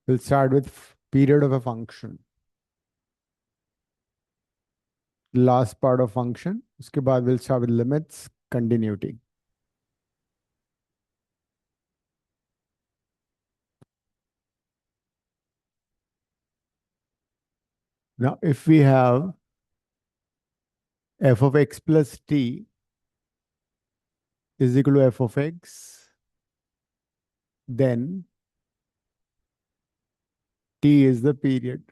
We'll start with period of a function. Last part of function. उसके बाद we'll start with limits, continuity. Now, if we have f of x plus t is equal to f of x, then t is the period.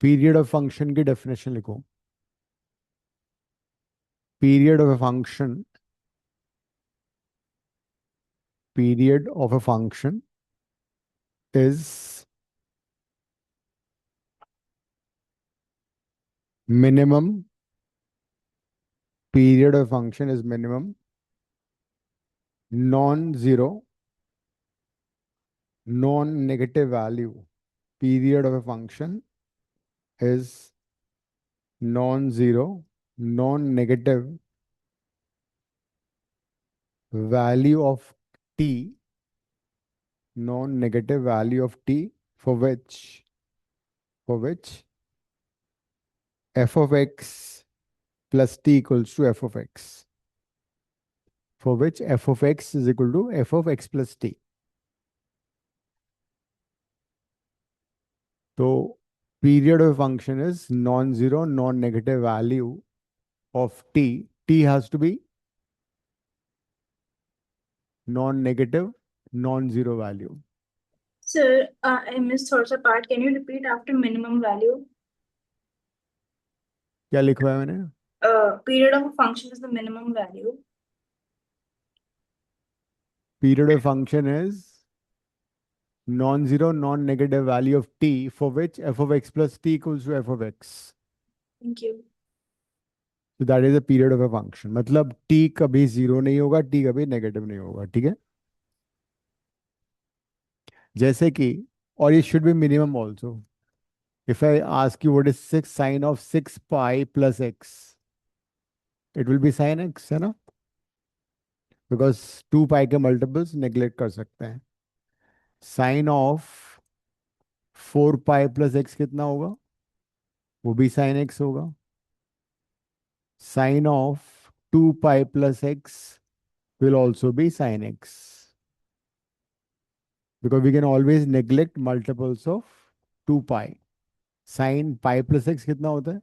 Period of function की definition लिखो. Period of a function. Period of a function is minimum. Period of function is minimum non-zero, non-negative value. Period of a function is non-zero, non-negative value of t, non-negative value of t for which f of x plus t equals to f of x, for which f of x is equal to f of x plus t. So period of a function is non-zero, non-negative value of t. T has to be non-negative, non-zero value. Sir, I missed थोड़ा सा part. Can you repeat after minimum value? क्या लिखा है मैंने? Period of a function is the minimum value. Period of function is non-zero, non-negative value of t for which f of x plus t equals to f of x. Thank you. So that is the period of a function. मतलब t कभी zero नहीं होगा, t कभी negative नहीं होगा. ठीक है, जैसे कि, और ये should be minimum also. If I ask you what is 6 sine of 6 pi plus x, it will be sine x, है ना? बिकॉज 2 पाई के मल्टीपल्स नेग्लेक्ट कर सकते हैं. Sine of 4 pi plus x कितना होगा? वो भी साइन x होगा. Sine of 2 pi plus x will also be sin x, because we can always neglect multiples of 2 pi. Sin pi plus x कितना होता है?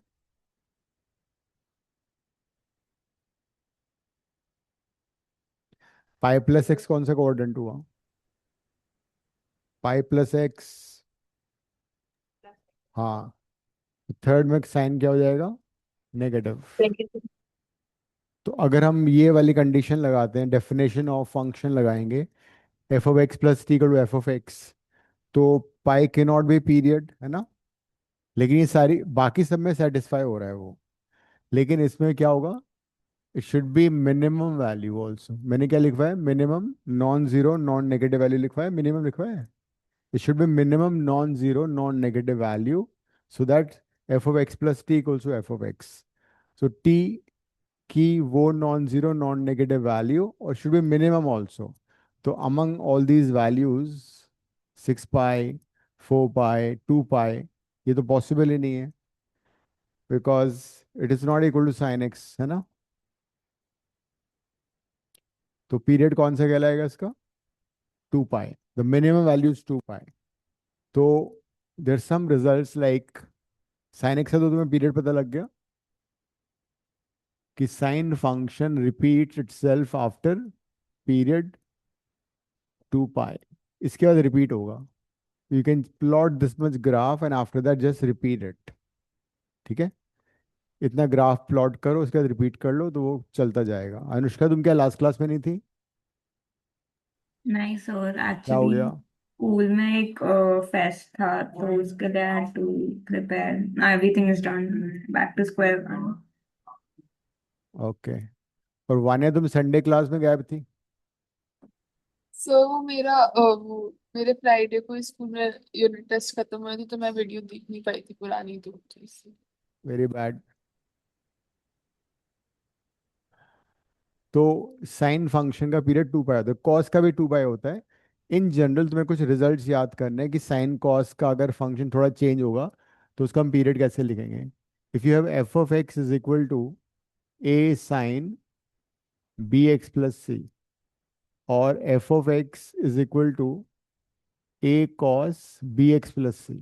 pi plus x कौन सा कोऑर्डिनेट हुआ? pi plus x. हाँ, third में sign क्या हो जाएगा? नेगेटिव. तो अगर हम ये वाली कंडीशन लगाते हैं, डेफिनेशन ऑफ फंक्शन लगाएंगे, F of x plus T equal to F of X, तो पाई के नॉट बी पीरियड, है ना? लेकिन ये सारी बाकी सब में सेटिस्फाई हो रहा है वो. लेकिन इसमें क्या होगा? It should be minimum value also. मैंने क्या लिखवा है? Minimum non zero non negative value लिखवा है, मिनिमम लिखवा है. It should be minimum non zero non negative value, so that F of x plus T equals to F of X. So T की वो non zero non negative value और should be minimum also. तो among all these values, 6 pi, 4 pi, 2 पाई, ये तो possible ही नहीं है, because it is not equal to sine X, है ना? तो पीरियड कौन सा कहलाएगा इसका? 2 pi. The minimum value is 2 pi. तो there some results like sine X है, तो तुम्हें पीरियड पता लग गया कि sine function repeats itself after period 2 pi. इसके बाद रिपीट होगा. You can plot this much graph and after that just repeat it. ठीक है, इतना ग्राफ प्लॉट करो, उसके बाद रिपीट कर लो, तो वो चलता जाएगा. अनुष्का, तुम क्या लास्ट क्लास में नहीं थी? नहीं सर, क्या हो एक्चुअली गया? स्कूल में एक फेस्ट था, तो उसके लिए I had to prepare. Everything is done, back to square one. Okay. और वान्या, तुम संडे क्लास में गायब थी. सर वो मेरे फ्राइडे को स्कूल में यूनिट टेस्ट खत्म हुआ थी, तो मैं वीडियो देख नहीं पाई थी पुरानी, तो इसलिए. Very bad. तो साइन फंक्शन का पीरियड 2 पाई होता है, कॉस का भी 2 पाई होता है। इन जनरल तुम्हें कुछ रिजल्ट्स याद करने हैं कि साइन कॉस का अगर फंक्शन थोड़ा चेंज होगा तो उसका हम पीरियड कैसे लिखेंगे। If you have f of x is equal to a sine b x plus c, और f of x is equal to a cos bx plus c.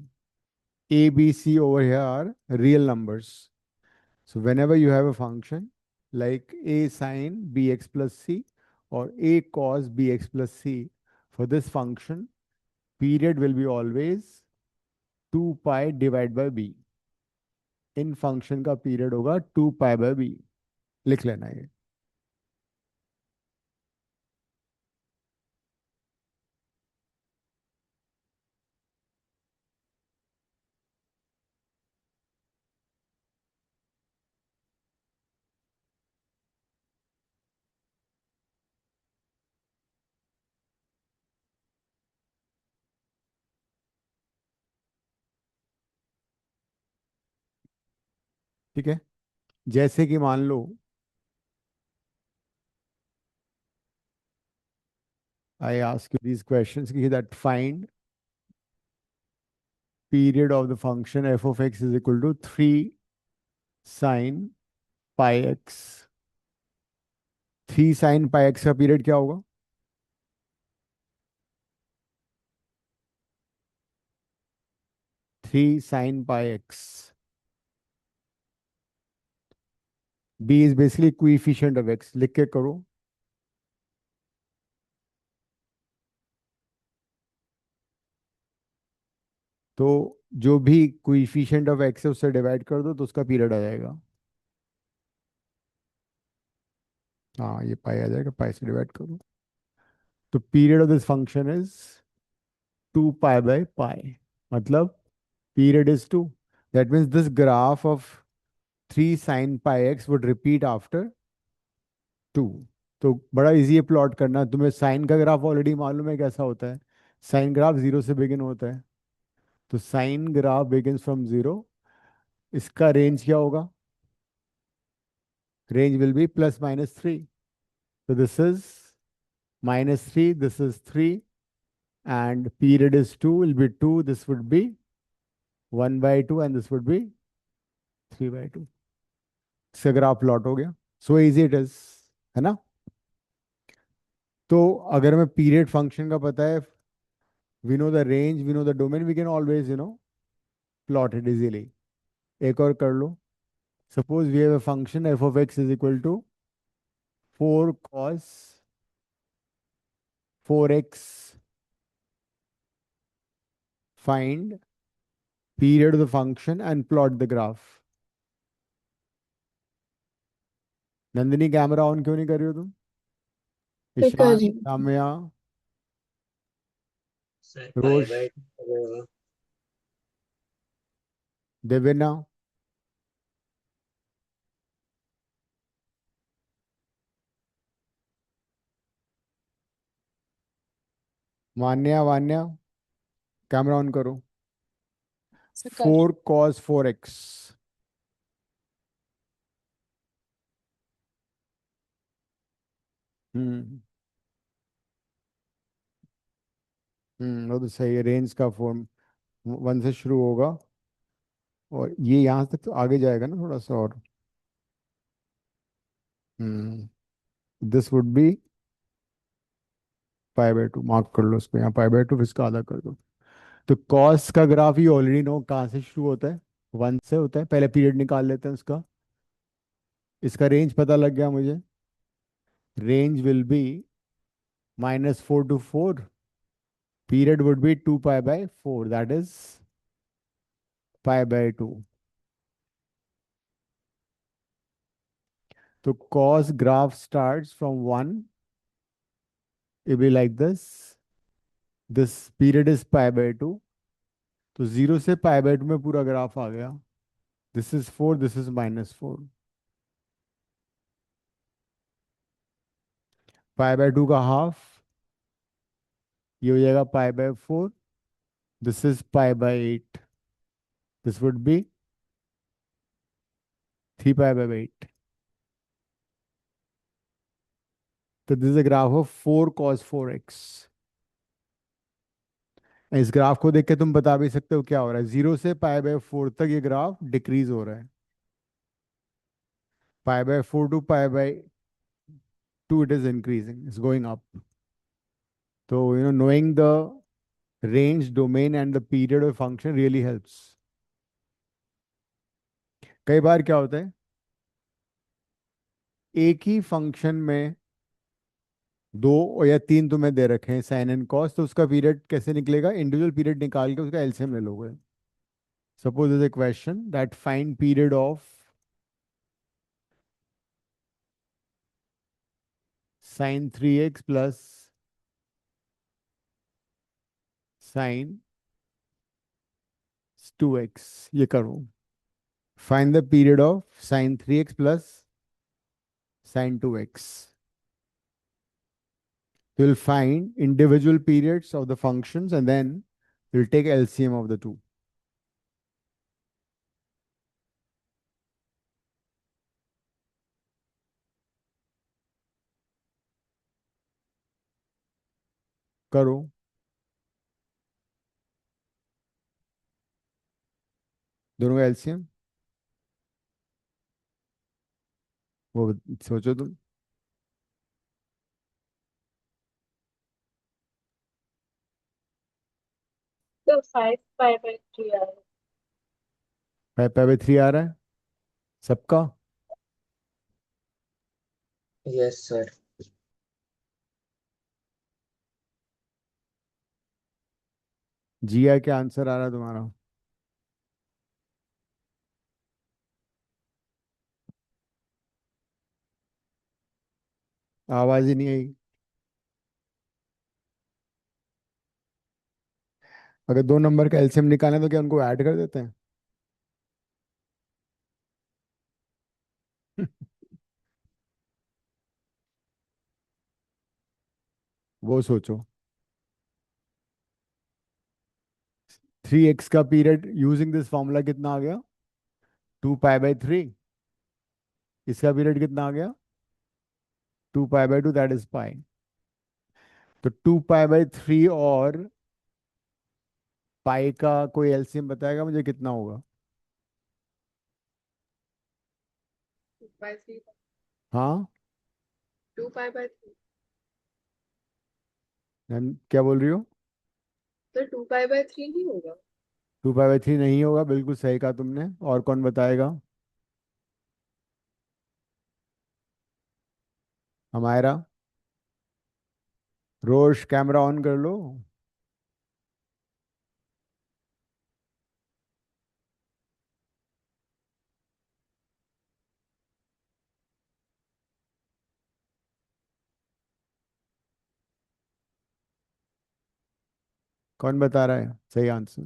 A, B, C over here are real numbers. So whenever you have a function like a sine bx plus c or a cos bx plus c, for this function, period will be always 2 pi divided by b. In function का period होगा 2 pi by b. लिख लेना ये। ठीक है, जैसे कि मान लो I ask you these questions कि that find period of the function f of x is equal to 3 sine pi x। 3 sine pi X का पीरियड क्या होगा? 3 sine pi X. B is basically coefficient of X, लिख के करो। तो जो भी कोएफिशिएंट ऑफ एक्स है उससे डिवाइड कर दो तो उसका पीरियड आ जाएगा। हाँ, ये पाई आ जाएगा, पाई से डिवाइड करो। तो period of this function is 2 pi by pi, मतलब period is 2। That means this graph of 3 sine pi x would repeat after 2। तो बड़ा इजी है प्लॉट करना, तुम्हें साइन का ग्राफ ऑलरेडी मालूम है कैसा होता है। साइन ग्राफ जीरो से बिगिन होता है, तो sine graph begins from zero. इसका रेंज क्या होगा? Range will be plus minus 3। तो this is -3, this is 3, and period is 2, will be 2, this would be 1 by 2, and this would be 3 by 2। इसका graph plot हो गया। So easy it is, है ना। तो अगर हमें पीरियड फंक्शन का पता है, we know the range, we know the domain, we can always plot it easily. एक और कर लो। Suppose we have a function f of x is equal to 4 cos 4x। Find period of the function and plot the graph. Nandini, camera on क्यों नहीं कर रही हो तुम? मैं कर ईशान, रही हूँ। काम्या, सर पाई रोश, by two. Devena, Vanya, Vanya, camera on करो। से कर 4 cos 4x। हम्म। वो तो सही है, रेंज का फॉर्म 1 से शुरू होगा और ये यहाँ तक तो आगे जाएगा ना थोड़ा सा और। This would B pi by 2, mark कर लो उसको यहाँ, पाई बाय 2, इसका आधा कर दो। तो कॉस का ग्राफ ये ऑलरेडी नो कहाँ से शुरू होता है, 1 से होता है। पहले पीरियड निकाल लेते हैं उसका। इसका रेंज पता लग गया मुझे। Range will B -4 to 4। Period would be 2 pi by 4, that is pi by 2। So cos graph starts from 1, it will be like this। This period is pi by 2। तो 0 से pi by 2 में पूरा graph आ गया। This is 4, this is -4। pi by 2 का half, ये हो जाएगा pi by 4। This is pi by 8। This would be 3 pi by 8। तो this is a graph of 4 cos 4x। इस ग्राफ को देख के तुम बता भी सकते हो क्या हो रहा है। 0 से π/4 तक ये ग्राफ डिक्रीज हो रहा है, π/4 to π/2 it is increasing, it's going up. So knowing the range, domain and the period of function really helps. कई बार क्या होता है, एक ही फंक्शन में 2 या 3 तुम्हें दे रखे हैं साइन एंड कॉस, तो उसका पीरियड कैसे निकलेगा, इंडिविजुअल पीरियड निकाल के उसका एलसीएम ले लोगे। Suppose is a question that find period of sign 3x plus sign 2x। ये करो, find the period of sign 3x plus sign 2x। You'll find individual periods of the functions and then you'll take LCM of the two. करो, दोनों का LCM वो सोचो तुम। So 5 pi by 3 आ रहा है। 5π/3 आ रहा है सबका। Yes sir. GI क्या आंसर आ रहा है तुम्हारा? आवाज ही नहीं आई। अगर 2 नंबर का एलसीएम निकालें तो क्या उनको ऐड कर देते हैं? वो सोचो। 3x का पीरियड यूजिंग दिस फॉर्मूला कितना आ गया? 2π/3। इसका पीरियड कितना आ गया? 2π/2, दैट इज पाई। तो 2π/3 और पाई का कोई एलसीएम बताएगा मुझे कितना होगा? 2π/3। हाँ, 2π/3। क्या बोल रही हो? तो 2π/3 नहीं होगा। 2π/3 नहीं होगा, बिल्कुल सही कहा तुमने। और कौन बताएगा? हमारा रोश, कैमरा ऑन कर लो। कौन बता रहा है सही आंसर?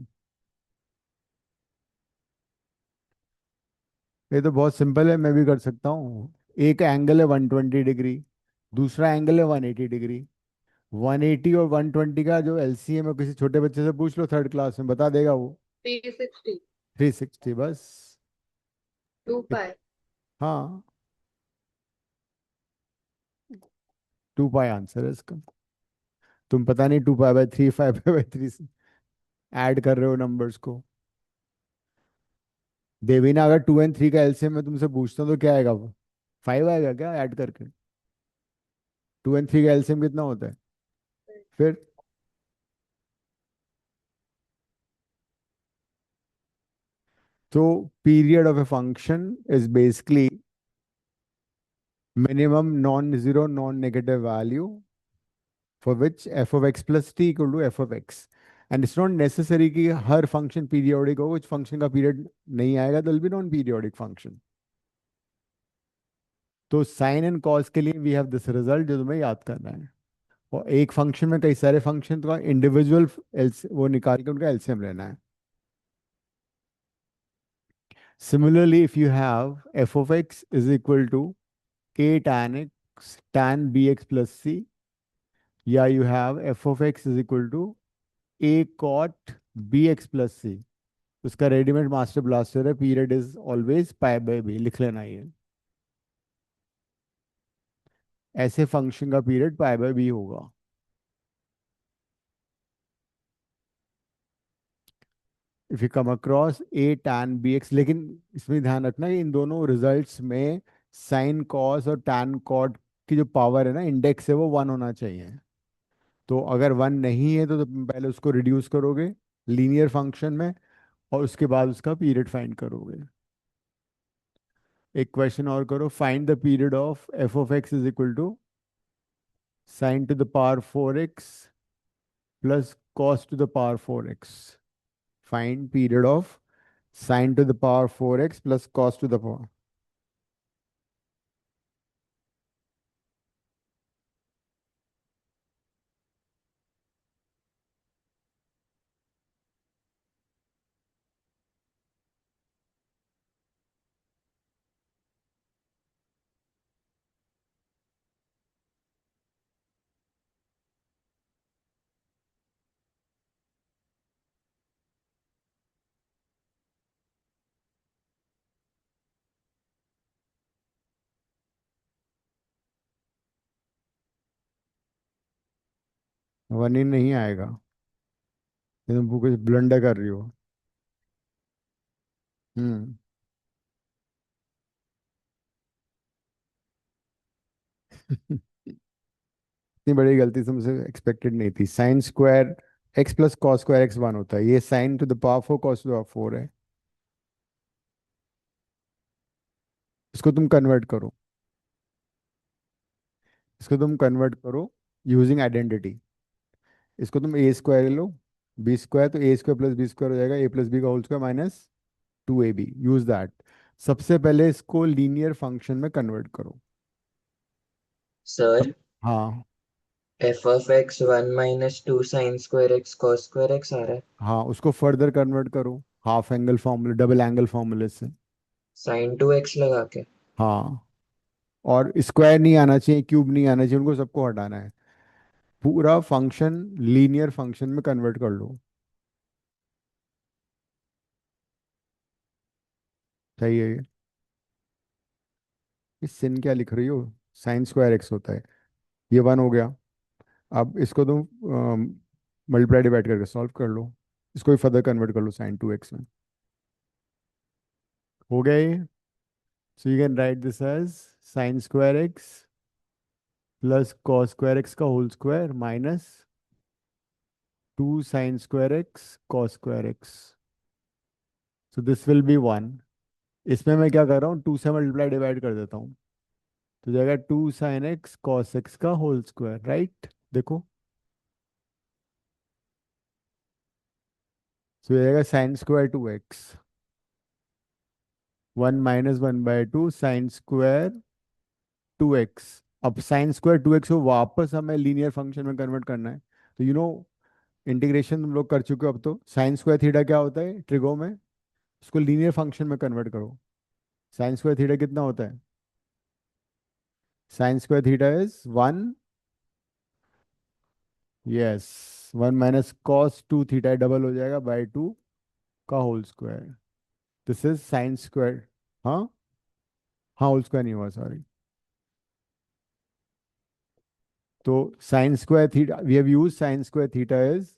ये तो बहुत सिंपल है, मैं भी कर सकता हूँ। एक एंगल है 120 डिग्री, दूसरा एंगल है 180 डिग्री। 180 और 120 का जो एलसीएम है, किसी छोटे बच्चे से पूछ लो 3rd क्लास में, बता देगा वो। 360। 360 बस। 2π। हाँ, 2 पाई आंसर है इसका। तुम पता नहीं 2π/3 5π/3 से ऐड कर रहे हो नंबर्स को। देवीना, अगर 2 और 3 का एलसीएम मैं तुमसे पूछता हूँ तो क्या आएगा? वो 5 आएगा क्या ऐड करके? 2 और 3 का एलसीएम कितना होता है फिर? तो period of a function is basically minimum non-zero non-negative value for which f of x plus t equal to f of x, and it's not necessary कि हर फंक्शन पीरियोडिक हो। कुछ फंक्शन का पीरियड नहीं आएगा तो भी नॉन पीरियोडिक फंक्शन। तो sign and cos के लिए वी हैव दिस रिजल्ट जो तुम्हें याद करना है। और एक फंक्शन में कई सारे फंक्शन, तो इंडिविजुअल वो निकाल के उनका एलसीएम लेना है। Similarly, if you have f of x is equal to a tan x tan bx plus c, या you have f of x is equal to a cot bx plus c, उसका readymade master blaster है, period is always π/b, लिख लेना ये। ऐसे function का period pi by B होगा। If you come across a tan B X, लेकिन इसमें ध्यान रखना कि इन दोनों रिजल्ट्स में साइन कॉस और टैन कॉट की जो पावर है ना, इंडेक्स है, वो 1 होना चाहिए। तो अगर 1 नहीं है तो तुम पहले उसको रिड्यूस करोगे लीनियर फंक्शन में, और उसके बाद उसका पीरियड फाइंड करोगे। एक क्वेश्चन और करो, find the period of f of x is equal to sine to the power 4x plus cos to the power 4x। Find period of sine to the power 4x plus cos to the power. One ही नहीं आएगा, ये तुम कुछ blunder कर रही हो। हम्म। इतनी बड़ी गलती से मुझे एक्सपेक्टेड नहीं थी। Sign square x plus cos square x 1 होता है, ये sign to the power 4 cos to the power 4 है। इसको तुम कन्वर्ट करो, इसको तुम कन्वर्ट करो यूजिंग आइडेंटिटी। इसको तुम ए स्क्वायर लो, बी स्क्वायर, तो a square plus b square हो जाएगा, ए प्लस बी का whole square minus 2ab। Use that. सबसे पहले इसको लीनियर फंक्शन में कन्वर्ट करो। सर, हाँ। F of x 1 - 2 sine square x cos square x आ रहा है। हाँ, उसको फर्दर कन्वर्ट करो हाफ एंगल फॉर्मूले, डबल एंगल फॉर्मूले से। साइन 2x लगा के। हाँ, और स्क्वायर नहीं आना चाहिए, क्यूब नहीं आना चाहिए, उनको सबको हटाना है। पूरा फंक्शन लीनियर फंक्शन में कन्वर्ट कर लो। सही है ये। इस sin क्या लिख रही हो? साइन स्क्वायर एक्स होता है, ये 1 हो गया। अब इसको तुम मल्टीप्लाई डिवाइड करके सॉल्व कर लो, इसको भी फर्दर कन्वर्ट कर लो साइन 2x में। हो गया ये। So you can write this as sine square x plus cos square x का whole square minus 2 sine square x cos square x. So this will be 1। इसमें मैं क्या कर रहा हूँ, 2 से मल्टीप्लाई डिवाइड कर देता हूँ, तो जाएगा 2 साइन एक्स कॉस एक्स का होल स्क्वायर, राइट। देखो, तो जाएगा sine square 2x, 1 - 1/2 sine square 2x। अब साइन स्क्वायर 2x को वापस हमें लीनियर फंक्शन में कन्वर्ट करना है। तो इंटीग्रेशन तुम लोग कर चुके हो। अब तो साइन स्क्वायर थीटा क्या होता है ट्रिगो में, उसको लीनियर फंक्शन में कन्वर्ट करो। साइन स्क्वायर थीटा कितना होता है? Sine square theta is 1, yes, 1 - cos 2 theta, double हो जाएगा बाय 2 का whole square. This is sine square. हाँ, हाँ, होल स्क्वायर नहीं हुआ, सॉरी। तो sine square theta, we have use sine square theta is,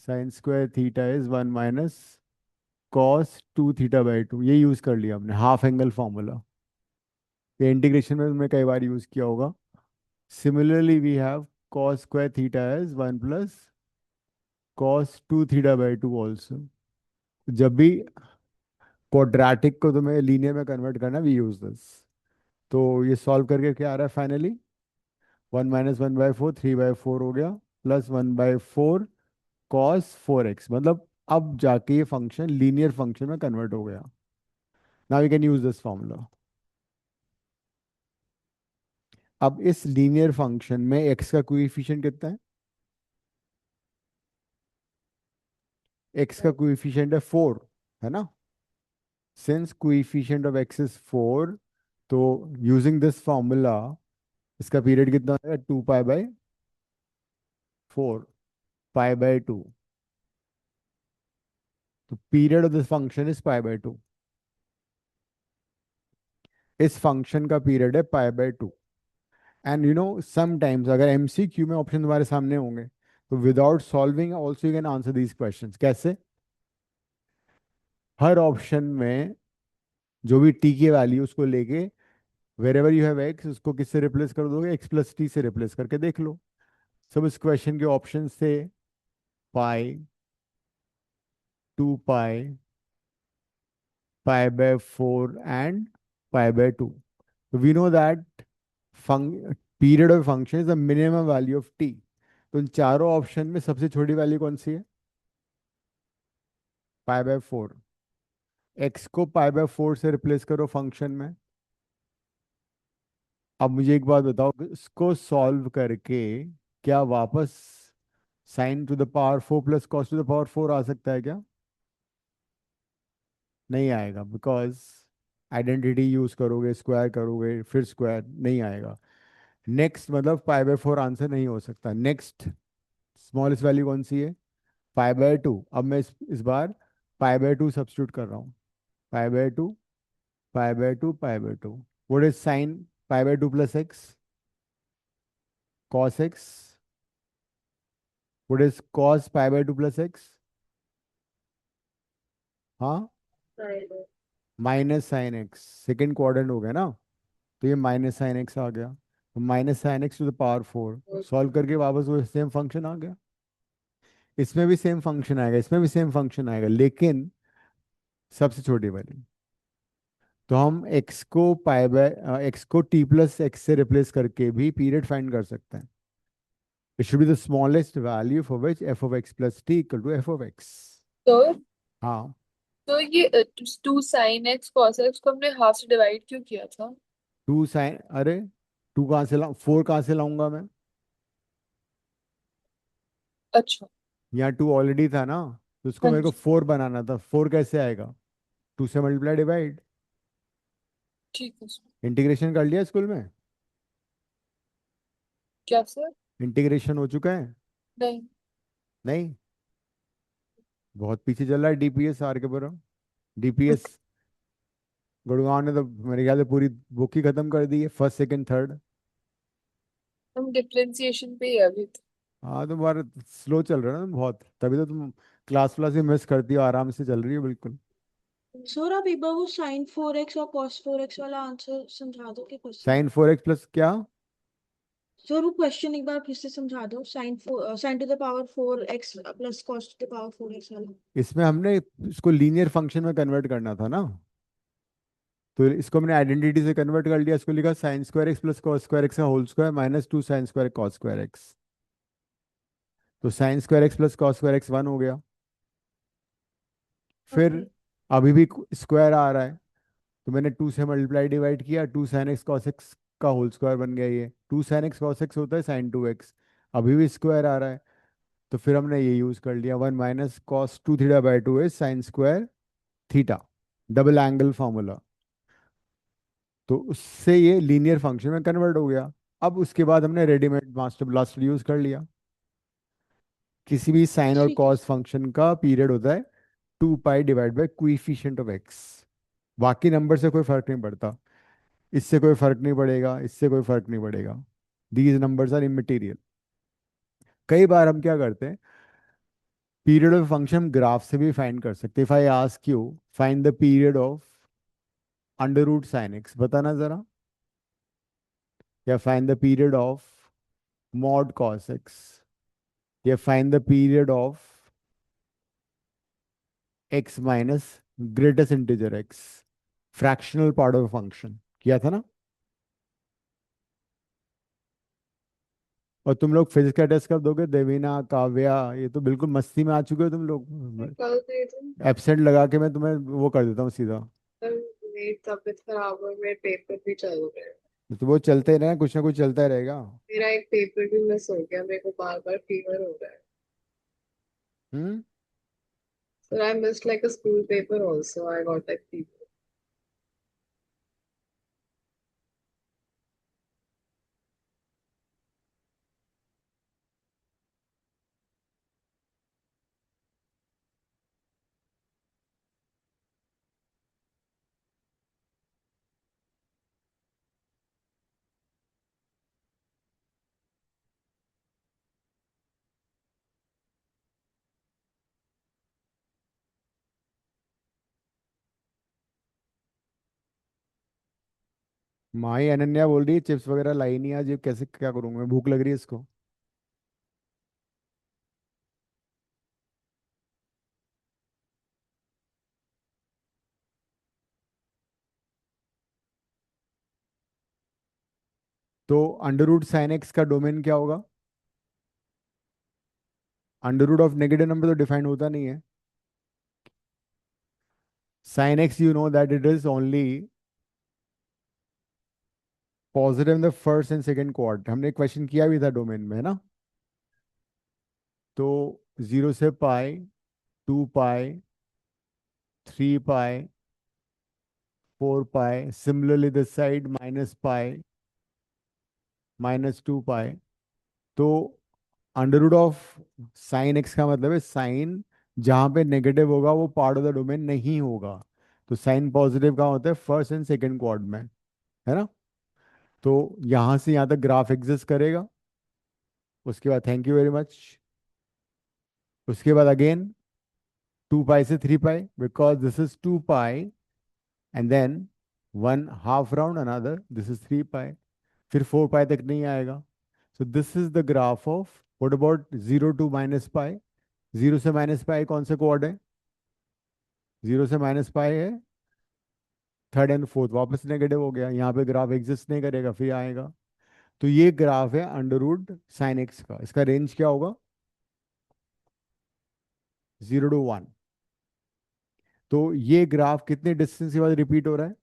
sine square theta is 1 - cos 2 theta, ये use कर लिया हमने हाफ एंगल फॉर्मूला। ये इंटीग्रेशन में तुमने कई बार यूज किया होगा। Similarly we have cos square theta is 1 + cos 2 theta also. जब भी क्वाड्रेटिक को तुम्हें लीनियर में कन्वर्ट करना, वी यूज दिस। तो ये सॉल्व करके क्या आ रहा है फाइनली, 1 - 1/4 3/4 हो गया, प्लस 1/4 cos 4x, मतलब अब जाके ये फंक्शन लीनियर फंक्शन में कन्वर्ट हो गया। Now we can use this formula. अब इस लीनियर फंक्शन में x का कोएफिशिएंट कितना है? x का कोएफिशिएंट है 4, है ना। Since coefficient of x is 4, तो यूजिंग दिस फॉर्मूला इसका पीरियड कितना होगा, 2π/4, π/2। तो period of this function is π/2। इस फंक्शन का पीरियड है pi by two. And you know sometimes अगर एमसीक्यू में ऑप्शन तुम्हारे सामने होंगे तो without solving also you can answer these questions. कैसे? हर ऑप्शन में जो भी टी की वैल्यू उसको लेके wherever you have X उसको किससे रिप्लेस कर दोगे, x+t से रिप्लेस करके देख लो। सब इस क्वेश्चन के ऑप्शन थे pi, 2 pi, pi by four and pi by two. We know that period of function is the minimum value of t. तो इन चारों ऑप्शन में सबसे छोटी वैल्यू कौन सी है? पाई/4। एक्स को पाई/4 से रिप्लेस करो फंक्शन में। अब मुझे एक बात बताओ, इसको सॉल्व करके क्या वापस sin⁴ प्लस cos⁴ आ सकता है क्या? नहीं आएगा, बिकॉज आइडेंटिटी यूज करोगे, स्क्वायर करोगे, फिर स्क्वायर नहीं आएगा। नेक्स्ट मतलब पाई/4 आंसर नहीं हो सकता। नेक्स्ट स्मॉलेस्ट वैल्यू कौन सी है? पाई/2। अब मैं इस बार पाई/2 सब्स्टिट्यूट कर रहा हूँ। Pi by two, pi by two, pi by two. What is sine pi by two plus x? Cos x. What is cos pi by two plus x? हाँ, minus sine x. Second quadrant हो गया ना, तो ये माइनस साइन एक्स आ गया। तो -sin x⁴ सॉल्व करके वापस वो सेम फंक्शन आ गया। इसमें भी सेम फंक्शन आएगा, इसमें भी सेम फंक्शन आएगा, लेकिन सबसे छोटी वाली। तो हम एक्स को t+x से रिप्लेस करके भी पीरियड फाइंड कर सकते हैं। It should be the smallest value for which f(x + t = f(x)। तो हाँ, तो ये 2 sin x cos x को हमने हाफ से डिवाइड क्यों किया था? 2 sin, अरे 2 कहाँ से लाऊं, 4 कहाँ से लाऊंगा मैं? अच्छा। यहाँ 2 ऑलरेडी था ना, तो उसको हाँ मेरे को जी। 4 बनाना था। 4 कैसे आएगा? 2 से मल्टीप्लाई डिवाइड। ठीक है सर। इंटीग्रेशन कर लिया स्कूल में? क्या सर? इंटीग्रेशन हो चुका है? नहीं। नहीं, बहुत पीछे चल रहा है डीपीएस आर के पुरम। डीपीएस गुड़गांव ने तो मेरे ख्याल से पूरी बुक ही खत्म कर दी है, फर्स्ट सेकंड थर्ड। हम डिफरेंशिएशन पे ही है अभी तो। हाँ, तुम्हारा स्लो चल रहा है ना तुम बहुत, तभी तो तुम क्लास ही मिस करती हो, आराम से चल रही है बिल्कुल। सर आप एक बार वो sin 4x और cos 4x वाला आंसर समझा दो कि क्वेश्चन। sin⁴x प्लस क्या? सर वो क्वेश्चन एक बार फिर से समझा दो, sin⁴ x + cos⁴x वाला। इसमें हमने इसको लीनियर फंक्शन में कन्वर्ट करना था ना, तो इसको हमने आइडेंटिटी से कन्वर्ट कर लिया। इसको लिखा sin² x + cos² x का होल स्क्वायर -2 sin² cos²x। तो sin² x + cos²x 1 हो गया। फिर ओके। अभी भी स्क्वायर आ रहा है, तो मैंने 2 से मल्टीप्लाई डिवाइड किया, 2 sin x cos x का होल स्क्वायर बन गया। ये 2 sin x cos x होता है sin2x। अभी भी स्क्वायर आ रहा है, तो फिर हमने ये यूज कर लिया, 1 - cos2θ/2 is sin²θ, double angle formula. तो उससे ये लीनियर फंक्शन में कन्वर्ट हो गया। अब उसके बाद हमने रेडीमेड मास्टर ब्लास्टर यूज कर लिया। किसी भी साइन और ठीक है। कॉस फंक्शन का पीरियड होता है 2 पाई/कोएफिशिएंट ऑफ x। बाकी नंबर से कोई फर्क नहीं पड़ता, इससे कोई फर्क नहीं पड़ेगा, इससे कोई फर्क नहीं पड़ेगा। These numbers are immaterial. कई बार हम क्या करते हैं, पीरियड ऑफ फंक्शन ग्राफ से भी फाइंड कर सकते हैं। If I ask you find the period of √sin x, बताना जरा। या find the period of mod cos x, या find the period of x minus greatest integer x, fractional part of function किया था ना। और तुम लोग फिजिक्स का टेस्ट कब दोगे? देवीना, काव्या, ये तो बिल्कुल मस्ती में आ चुके हो तुम लोग। कल दे दूं? एब्सेंट लगा के मैं तुम्हें वो कर देता हूँ सीधा। सर, मेरी तबीयत खराब है, मेरे पेपर भी चल रहे हैं। तो वो चलते ही रहे, कुछ ना कुछ चलता ही रहेगा। मेरा एक पेपर भी मिस हो गया, मेरे को बार बार फीवर हो रहा है। Hmm. Sir, I missed like a school paper also. I got like fever. माही अनन्या बोल रही है चिप्स वगैरह लाई नहीं आज, ये कैसे क्या करूंगा, भूख लग रही है इसको। तो अंडर रूट साइन एक्स का डोमेन क्या होगा? Under root of negative number तो डिफाइन होता नहीं है। Sine X you know that it is only positive in the first and second quadrant, हमने क्वेश्चन किया भी था डोमेन में, है ना। तो 0 से pi, 2 pi, 3 pi, 4 pi, similarly this side -pi, -2 pi. तो under root of sine X का मतलब है साइन जहां पे नेगेटिव होगा वो पार्ट ऑफ द डोमेन नहीं होगा। तो साइन पॉजिटिव का होता है फर्स्ट एंड सेकंड क्वाड में, है ना। तो यहां से यहां तक ग्राफ एग्जिस्ट करेगा। उसके बाद थैंक यू वेरी मच। उसके बाद अगेन 2 पाई से 3 pi, because this is 2 pi, and then one half round another, this is 3 pi. फिर 4 पाई तक नहीं आएगा। So this is the graph of what about 0 to -पाई। 0 से -पाई कौन से कोऑर्ड है? 0 से -पाई है थर्ड एंड फोर्थ, वापस नेगेटिव हो गया, यहाँ पे ग्राफ एग्जिस्ट नहीं करेगा, फिर आएगा। तो ये ग्राफ है अंडर रूट साइन एक्स का, इसका रेंज क्या होगा? 0 to 1। तो ये ग्राफ कितने डिस्टेंस के बाद रिपीट हो रहा है?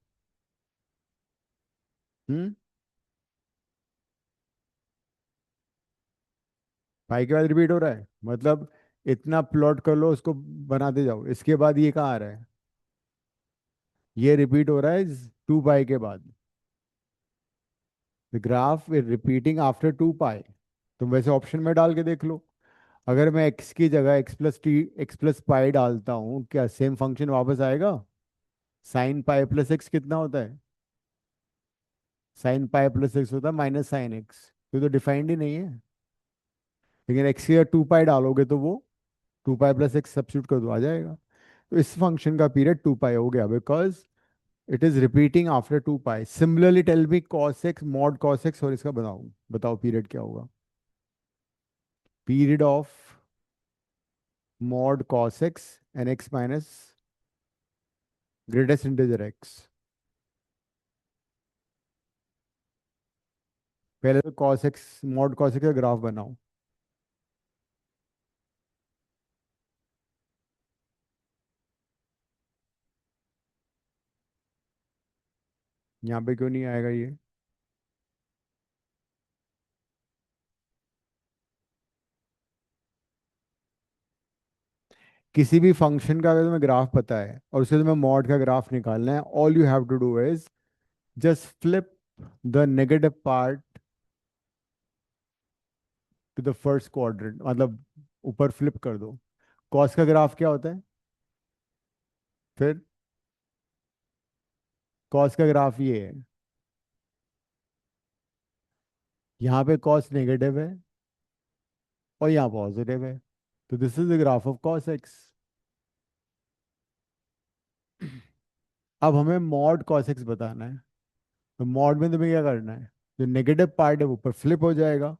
हम्म, पाई के बाद रिपीट हो रहा है, मतलब इतना प्लॉट कर लो, उसको बनाते जाओ। इसके बाद ये कहाँ आ रहा है? ये रिपीट हो रहा है 2 पाई के बाद। The graph is repeating after 2 पाई। तुम वैसे ऑप्शन में डाल के देख लो, अगर मैं x की जगह x+पाई डालता हूँ, क्या सेम फंक्शन वापस आएगा? साइन पाई प्लस एक्स कितना होता है? साइन पाई प्लस एक्स होता है -sin x। तो डिफाइंड ही नहीं है। लेकिन x की जगह 2 पाई डालोगे तो वो 2 पाई प्लस एक्स सब्सिट्यूट कर दो, आ जाएगा। तो इस फंक्शन का पीरियड 2 पाई हो गया, because it is repeating after 2 pi. Similarly tell me cos X mod cos X, और इसका बताओ बताओ पीरियड क्या होगा? Period of mod cos X N X minus greatest integer X. पहले तो cos X mod cos X का graph बनाओ। यहाँ पे क्यों नहीं आएगा ये? किसी भी फंक्शन का अगर तुम्हें ग्राफ पता है और उसे तुम्हें मॉड का ग्राफ निकालना है, all you have to do is just flip the negative part to the first quadrant, मतलब ऊपर फ्लिप कर दो। कॉस का ग्राफ क्या होता है फिर? कॉस का ग्राफ ये है, यहाँ पे कॉस नेगेटिव है और यहाँ पॉजिटिव है। तो this is the graph of cos x. अब हमें मॉड कॉस एक्स बताना है। तो मॉड में तुम्हें क्या करना है? जो नेगेटिव पार्ट है वो ऊपर फ्लिप हो जाएगा।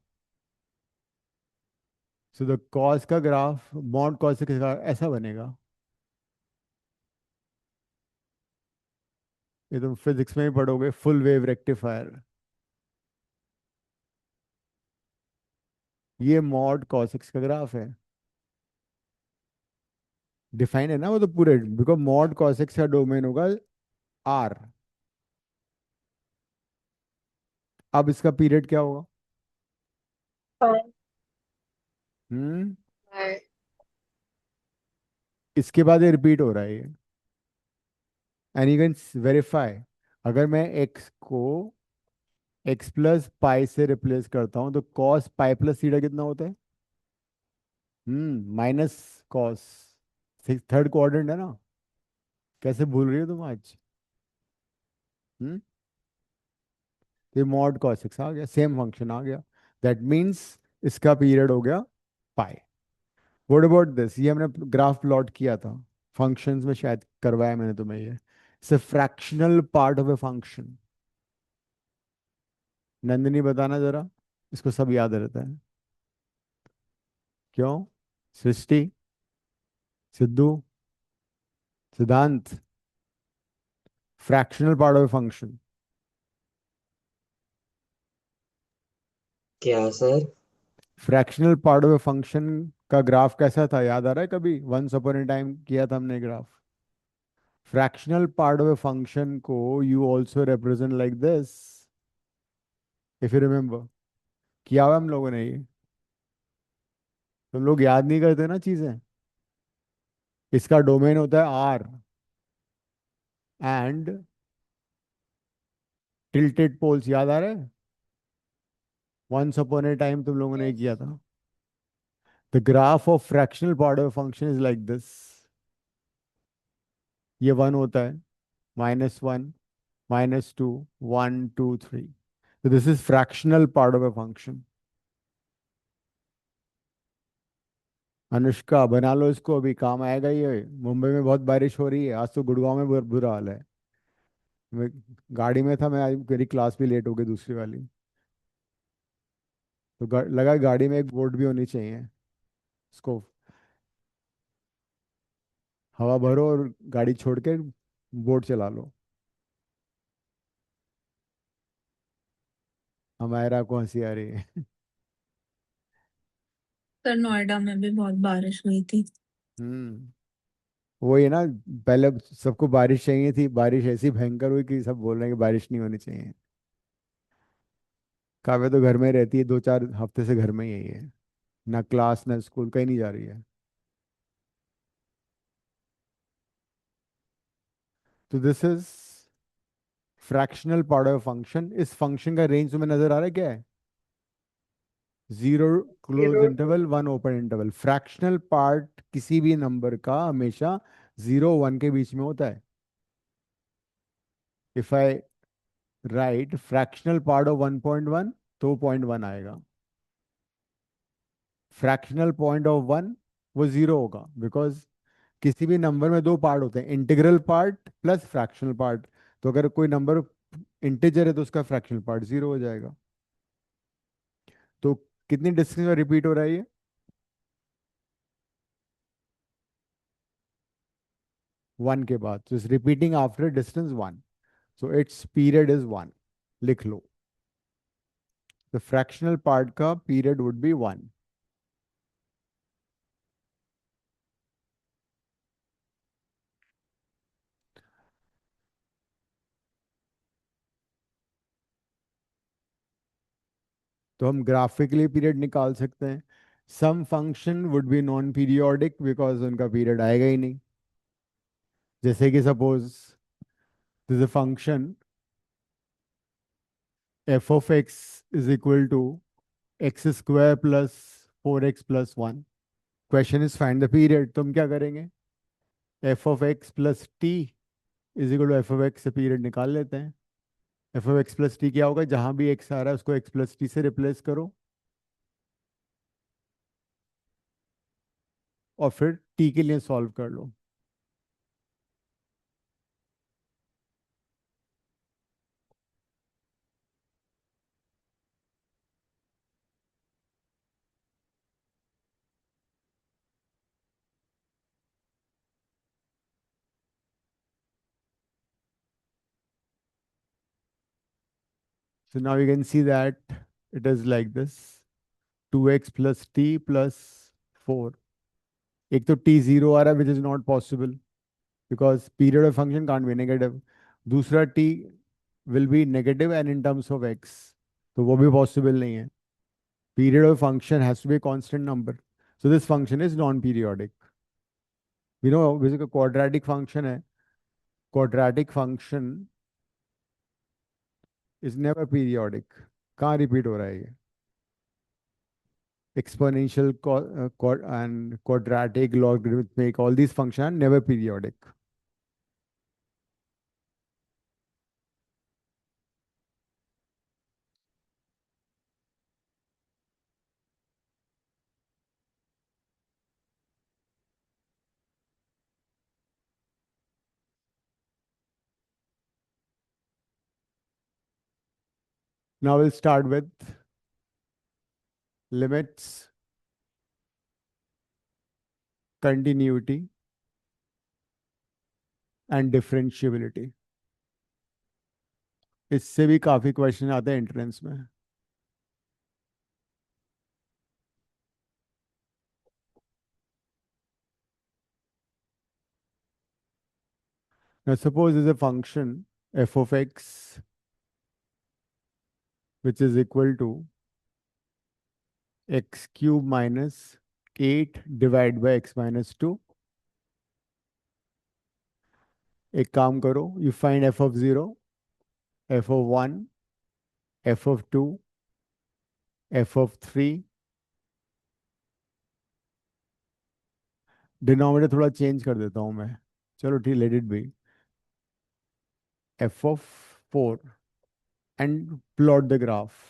सो द कॉस का ग्राफ मॉड कॉस एक्स का ऐसा बनेगा। ये तुम फिजिक्स में ही पढ़ोगे, फुल वेव रेक्टिफायर। ये मॉड कॉस एक्स का ग्राफ है। डिफाइन है ना वो तो पूरे, बिकॉज मॉड कॉस एक्स का डोमेन होगा आर। अब इसका पीरियड क्या होगा? Fine. हम्म, है। इसके बाद ये रिपीट हो रहा है ये। एंड यू कैन वेरीफाई, अगर मैं x को x+पाई से रिप्लेस करता हूँ तो कॉस पाई प्लस थीटा कितना होता है? माइनस कॉस, थर्ड क्वाड्रेंट है ना। कैसे भूल रही हो तुम आज? हम्म, तो मॉड कॉस एक्स आ गया, सेम फंक्शन आ गया। दैट मीन्स इसका पीरियड हो गया पाई। What about this? ये हमने ग्राफ प्लॉट किया था फंक्शंस में, शायद करवाया मैंने तुम्हें ये। It's a fractional part of a function. Nandini बताना जरा, इसको सब याद रहता है। क्यों? Srishti, Sidhu, Siddhant. Fractional part of function. क्या sir? Fractional part of function का ग्राफ कैसा था, याद आ रहा है? कभी वंस अपॉन ए टाइम किया था हमने graph. Fractional part of a function को you also represent like this, if you remember. किया हुआ हम लोगों ने ये। तुम लोग याद नहीं करते ना चीजें। इसका डोमेन होता है आर एंड टिल्टेड पोल्स, याद आ रहा है? वंस अपॉन ए टाइम तुम लोगों ने ये किया था। The graph of fractional part of function is like this. ये वन होता है, -1, -2, 1, 2, 3। तो this is fractional part of a function. Anushka बना लो इसको, अभी काम आएगा ये। मुंबई में बहुत बारिश हो रही है आज, तो गुड़गांव में बुरा हाल है। मैं गाड़ी में था, मैं आज मेरी क्लास भी लेट हो गई दूसरी वाली। तो लगा गाड़ी में एक बोर्ड भी होनी चाहिए, उसको हवा भरो और गाड़ी छोड़ के बोर्ड चला लो। हमारा को हंसी आ रही है। सर नोएडा में भी बहुत बारिश हुई थी। वही है ना। पहले सबको बारिश चाहिए थी, बारिश ऐसी भयंकर हुई कि सब बोल रहे हैं कि बारिश नहीं होनी चाहिए। काव्य तो घर में रहती है, 2-4 हफ्ते से घर में ही है। ना क्लास ना स्कूल, कहीं नहीं जा रही है। तो this is fractional part of function. इस फंक्शन का रेंज तुम्हें नजर आ रहा है क्या है? 0 close interval, 1 open interval. Fractional part किसी भी नंबर का हमेशा 0 1 के बीच में होता है। If I right fractional part of 1.1, तो 0.1 आएगा। फ्रैक्शनल पॉइंट ऑफ 1, वो 0 होगा, बिकॉज किसी भी नंबर में दो पार्ट होते हैं, integral part plus fractional part. तो अगर कोई नंबर इंटीजर है तो उसका फ्रैक्शनल पार्ट 0 हो जाएगा। तो कितनी डिस्टेंस में रिपीट हो रहा है ये? 1 के बाद। तो इस repeating after distance 1, so its period is 1। लिख लो, द फ्रैक्शनल पार्ट का पीरियड वुड बी 1। तो हम ग्राफिकली पीरियड निकाल सकते हैं। Some function would be non periodic because उनका पीरियड आएगा ही नहीं। जैसे कि suppose this a function f of x is equal to x² plus 4x plus 1। Question is find the period. तो हम क्या करेंगे? F of x plus t is equal to F of x से पीरियड निकाल लेते हैं। F of x plus t क्या होगा? जहां भी एक्स आ रहा है उसको एक्स प्लस टी से रिप्लेस करो, और फिर टी के लिए सॉल्व कर लो। So now you can see that it is like this, 2x plus t plus 4। एक तो t 0 आ रहा है, which is not possible because period of function can't be negative. दूसरा t will be negative and in terms of x, तो वो भी possible नहीं है। Period of function has to be constant number, so this function is non periodic. We know basically quadratic function है। Quadratic function is never periodic. कहाँ repeat हो रहा है ये? Exponential, and quadratic, logarithmic, all these functions are never periodic. Now we'll start with limits, continuity, and differentiability. इससे भी काफी question आते हैं एंट्रेंस में. Now suppose there's a function f of x which is equal to x cube minus 8 divided by x minus 2. एक काम करो, you find f of 0, f of 1, f of 2, f of 3. Denominator थोड़ा change कर देता हूं मैं. चलो ठीक, let it be. f of 4 and plot the graph.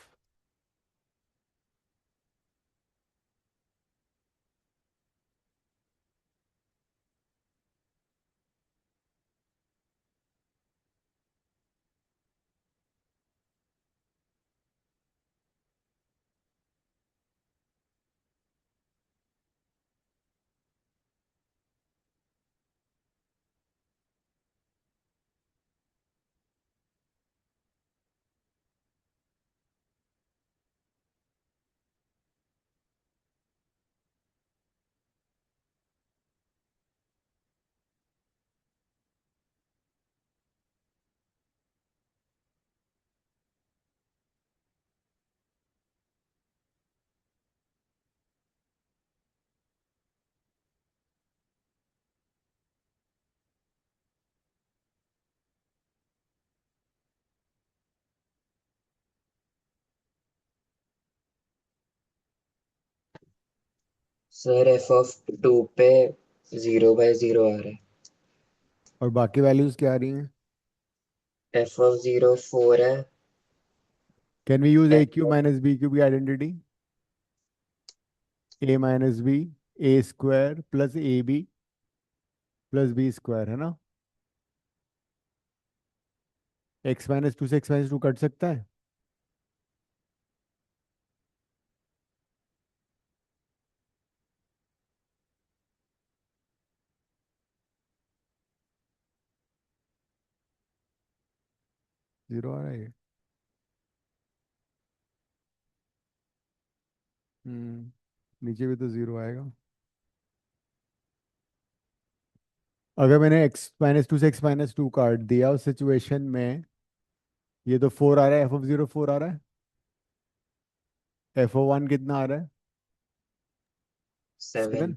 Sir F of 2 पे 0/0 आ रहा है. और बाकी वैल्यूज क्या आ रही हैं? एफ ऑफ 0 4 है. Can we use a F cube of- minus b cube की identity? a minus b a square plus ab plus b square, है ना? x माइनस टू से x माइनस टू कट सकता है. जीरो आ रहा है ये. नीचे भी तो जीरो आएगा. अगर मैंने x माइनस टू से x माइनस टू काट दिया उस सिचुएशन में, ये तो 4 आ रहा है, f ऑफ 0 4 आ रहा है. f ऑफ 1 कितना आ रहा है? 7. 7.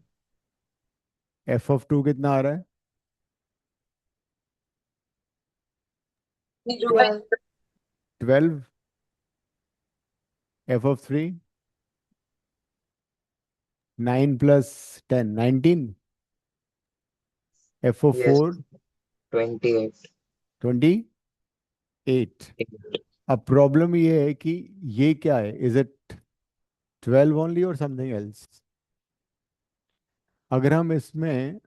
f ऑफ 2 कितना आ रहा है? 12. f of 3 9 plus 10 19. f of Yes, 4 28. 28. अब प्रॉब्लम ये है कि ये क्या है? इज इट 12 ओनली और समथिंग एल्स? अगर हम इसमें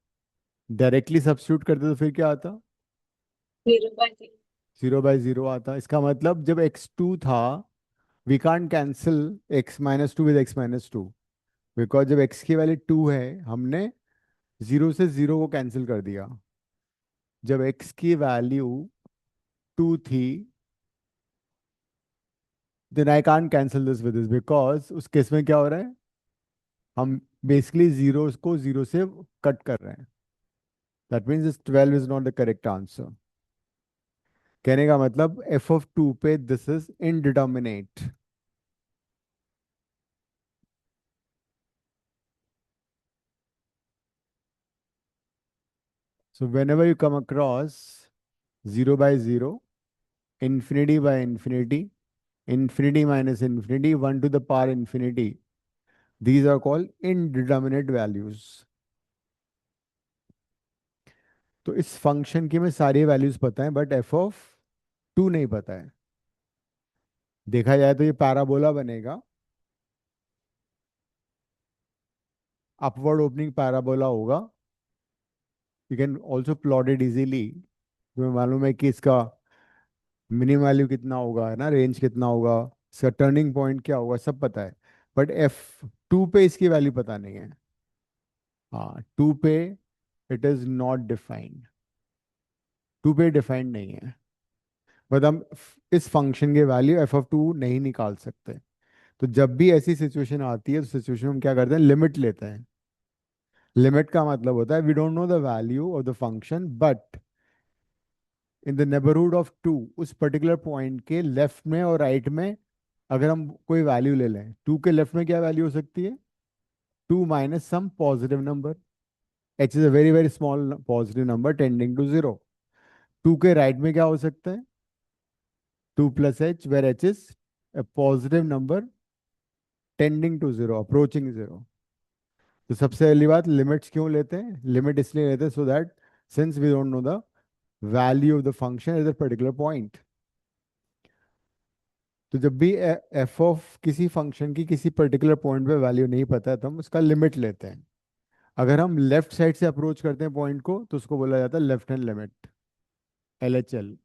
डायरेक्टली सब्स्टिट्यूट करते तो फिर क्या आता? 0/0 आता. इसका मतलब जब x2 था, we can't cancel x minus two with x minus two, because जब x की वैल्यू 2 है हमने 0 से 0 को कैंसिल कर दिया. जब x की वैल्यू 2 थी, then I can't cancel this with this, because उस केस में क्या हो रहा है, हम बेसिकली जीरो को 0 से कट कर रहे हैं. That means this 12 is not the correct answer. कहने का मतलब f ऑफ 2 पे this is indeterminate. So whenever you come across 0/0, infinity by infinity, infinity minus infinity, 1 to the power infinity, these are called indeterminate values. तो इस function की में सारी values पता है, बट f ऑफ 2 नहीं पता है. देखा जाए तो ये पैराबोला बनेगा, अपवर्ड ओपनिंग पैराबोला होगा. You can also plot it easily. तुम्हें मालूम है कि इसका मिनिमम वैल्यू कितना होगा, है ना, रेंज कितना होगा, इसका टर्निंग पॉइंट क्या होगा सब पता है, बट F2 पे इसकी वैल्यू पता नहीं है। हाँ, 2 पे इट इज नॉट डिफाइंड, 2 पे डिफाइंड नहीं है, बट हम इस फंक्शन के वैल्यू f(2) नहीं निकाल सकते। तो जब भी ऐसी सिचुएशन आती है तो सिचुएशन में हम क्या करते हैं, लिमिट लेते हैं। लिमिट का मतलब होता है we don't know the value of the function, but in the neighbourhood of 2, उस पर्टिकुलर पॉइंट के लेफ्ट में और राइट में अगर हम कोई वैल्यू ले लें, 2 के लेफ्ट में क्या वैल्यू हो सकती है, 2 minus some positive number, h is a very very small positive number tending to 0। 2 के राइट में क्या हो सकता है, 2 plus h, where h is a positive number tending to 0, approaching 0। तो सबसे पहली बात, लिमिट्स क्यों लेते हैं, लिमिट इसलिए लेते हैं so that since we don't know the value of the function at the particular point. तो जब भी एफ ऑफ किसी फंक्शन की किसी पर्टिकुलर पॉइंट पे वैल्यू नहीं पता है तो हम उसका लिमिट लेते हैं। अगर हम लेफ्ट साइड से अप्रोच करते हैं पॉइंट को तो उसको बोला जाता है left hand limit, LHL।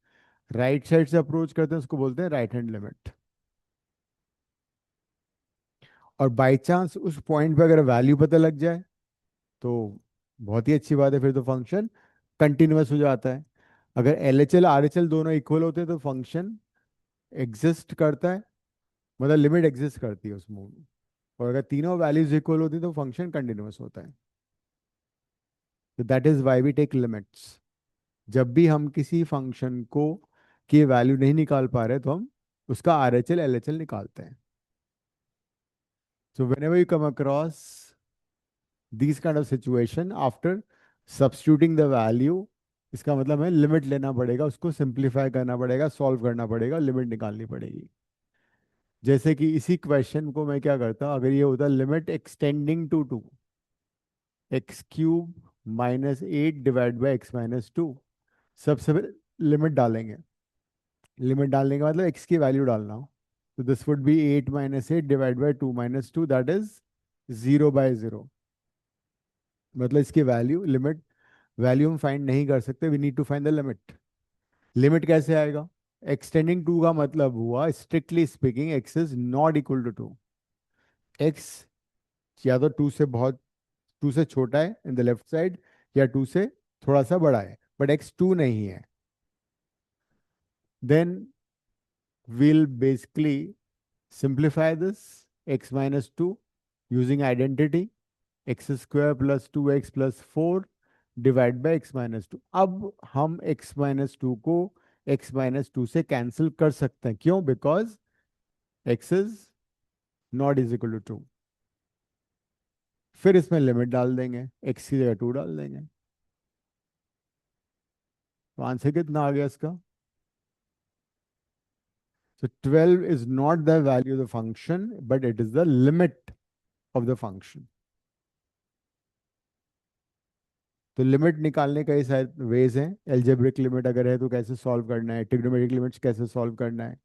Right side से अप्रोच करते हैं उसको बोलते हैं राइट हैंड लिमिट। और बाई चांस उस पॉइंट पे अगर वैल्यू पता लग जाए तो बहुत ही अच्छी बात है, फिर तो फंक्शन कंटिन्यूअस हो जाता है। अगर LHL RHL दोनों इक्वल होते हैं तो फंक्शन एग्जिस्ट करता है, मतलब लिमिट एग्जिस्ट करती है उस मूव में। और अगर तीनों वैल्यूज इक्वल होती है तो फंक्शन कंटिन्यूअस होता है। तो that is why we take limits. जब भी हम किसी फंक्शन को की वैल्यू नहीं निकाल पा रहे तो हम उसका RHL LHL निकालते हैं। सो whenever you come across these kind of situation after substituting the value, इसका मतलब है लिमिट लेना पड़ेगा, उसको सिंप्लीफाई करना पड़ेगा, सॉल्व करना पड़ेगा, लिमिट निकालनी पड़ेगी। जैसे कि इसी क्वेश्चन को मैं क्या करता, अगर ये होता limit extending to 2, x³ minus 8 divide by x minus 2, सबसे पहले लिमिट डालेंगे। लिमिट डालने का मतलब x की वैल्यू डालना हो, तो this would be 8 minus 8 divide by 2 minus 2, that is 0/0। मतलब इसकी वैल्यू लिमिट वैल्यू हम फाइंड नहीं कर सकते, we need to find the limit. Limit कैसे आएगा, एक्सटेंडिंग टू का मतलब हुआ strictly speaking x is not equal to 2। x या तो 2 से बहुत 2 से छोटा है इन द लेफ्ट साइड, या 2 से थोड़ा सा बड़ा है, बट x 2 नहीं है। Then we'll basically simplify this x minus 2 using identity, x square plus 2x plus 4 divide by x minus 2। अब हम x माइनस 2 को x माइनस 2 से कैंसिल कर सकते हैं, क्यों, because x is not is equal to 2। फिर इसमें लिमिट डाल देंगे, x की जगह 2 डाल देंगे। तो आंसर कितना आ गया इसका, so 12 is not the value of the function but it is the limit of the function। तो लिमिट निकालने कई सारे वेज हैं, एल्जेब्रिक लिमिट अगर है तो कैसे सॉल्व करना है, ट्रिग्नोमेट्रिक लिमिट्स कैसे सॉल्व करना है।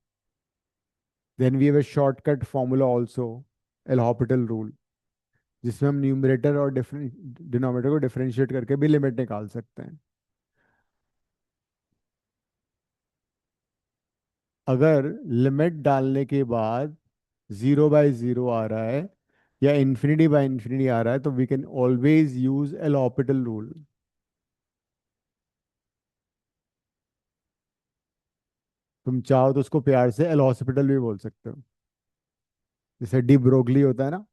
Then we have a shortcut formula also, L'Hopital rule, जिसमें हम न्यूमरेटर और डिनोमिनेटर को डिफरेंशिएट करके भी लिमिट निकाल सकते हैं। अगर लिमिट डालने के बाद 0/0 आ रहा है या इन्फिनिटी आ रहा है तो we can always use L'Hopital rule. तुम चाहो तो उसको प्यार से एल हॉस्पिटल भी बोल सकते हो। जैसे डी ब्रोगली होता है ना,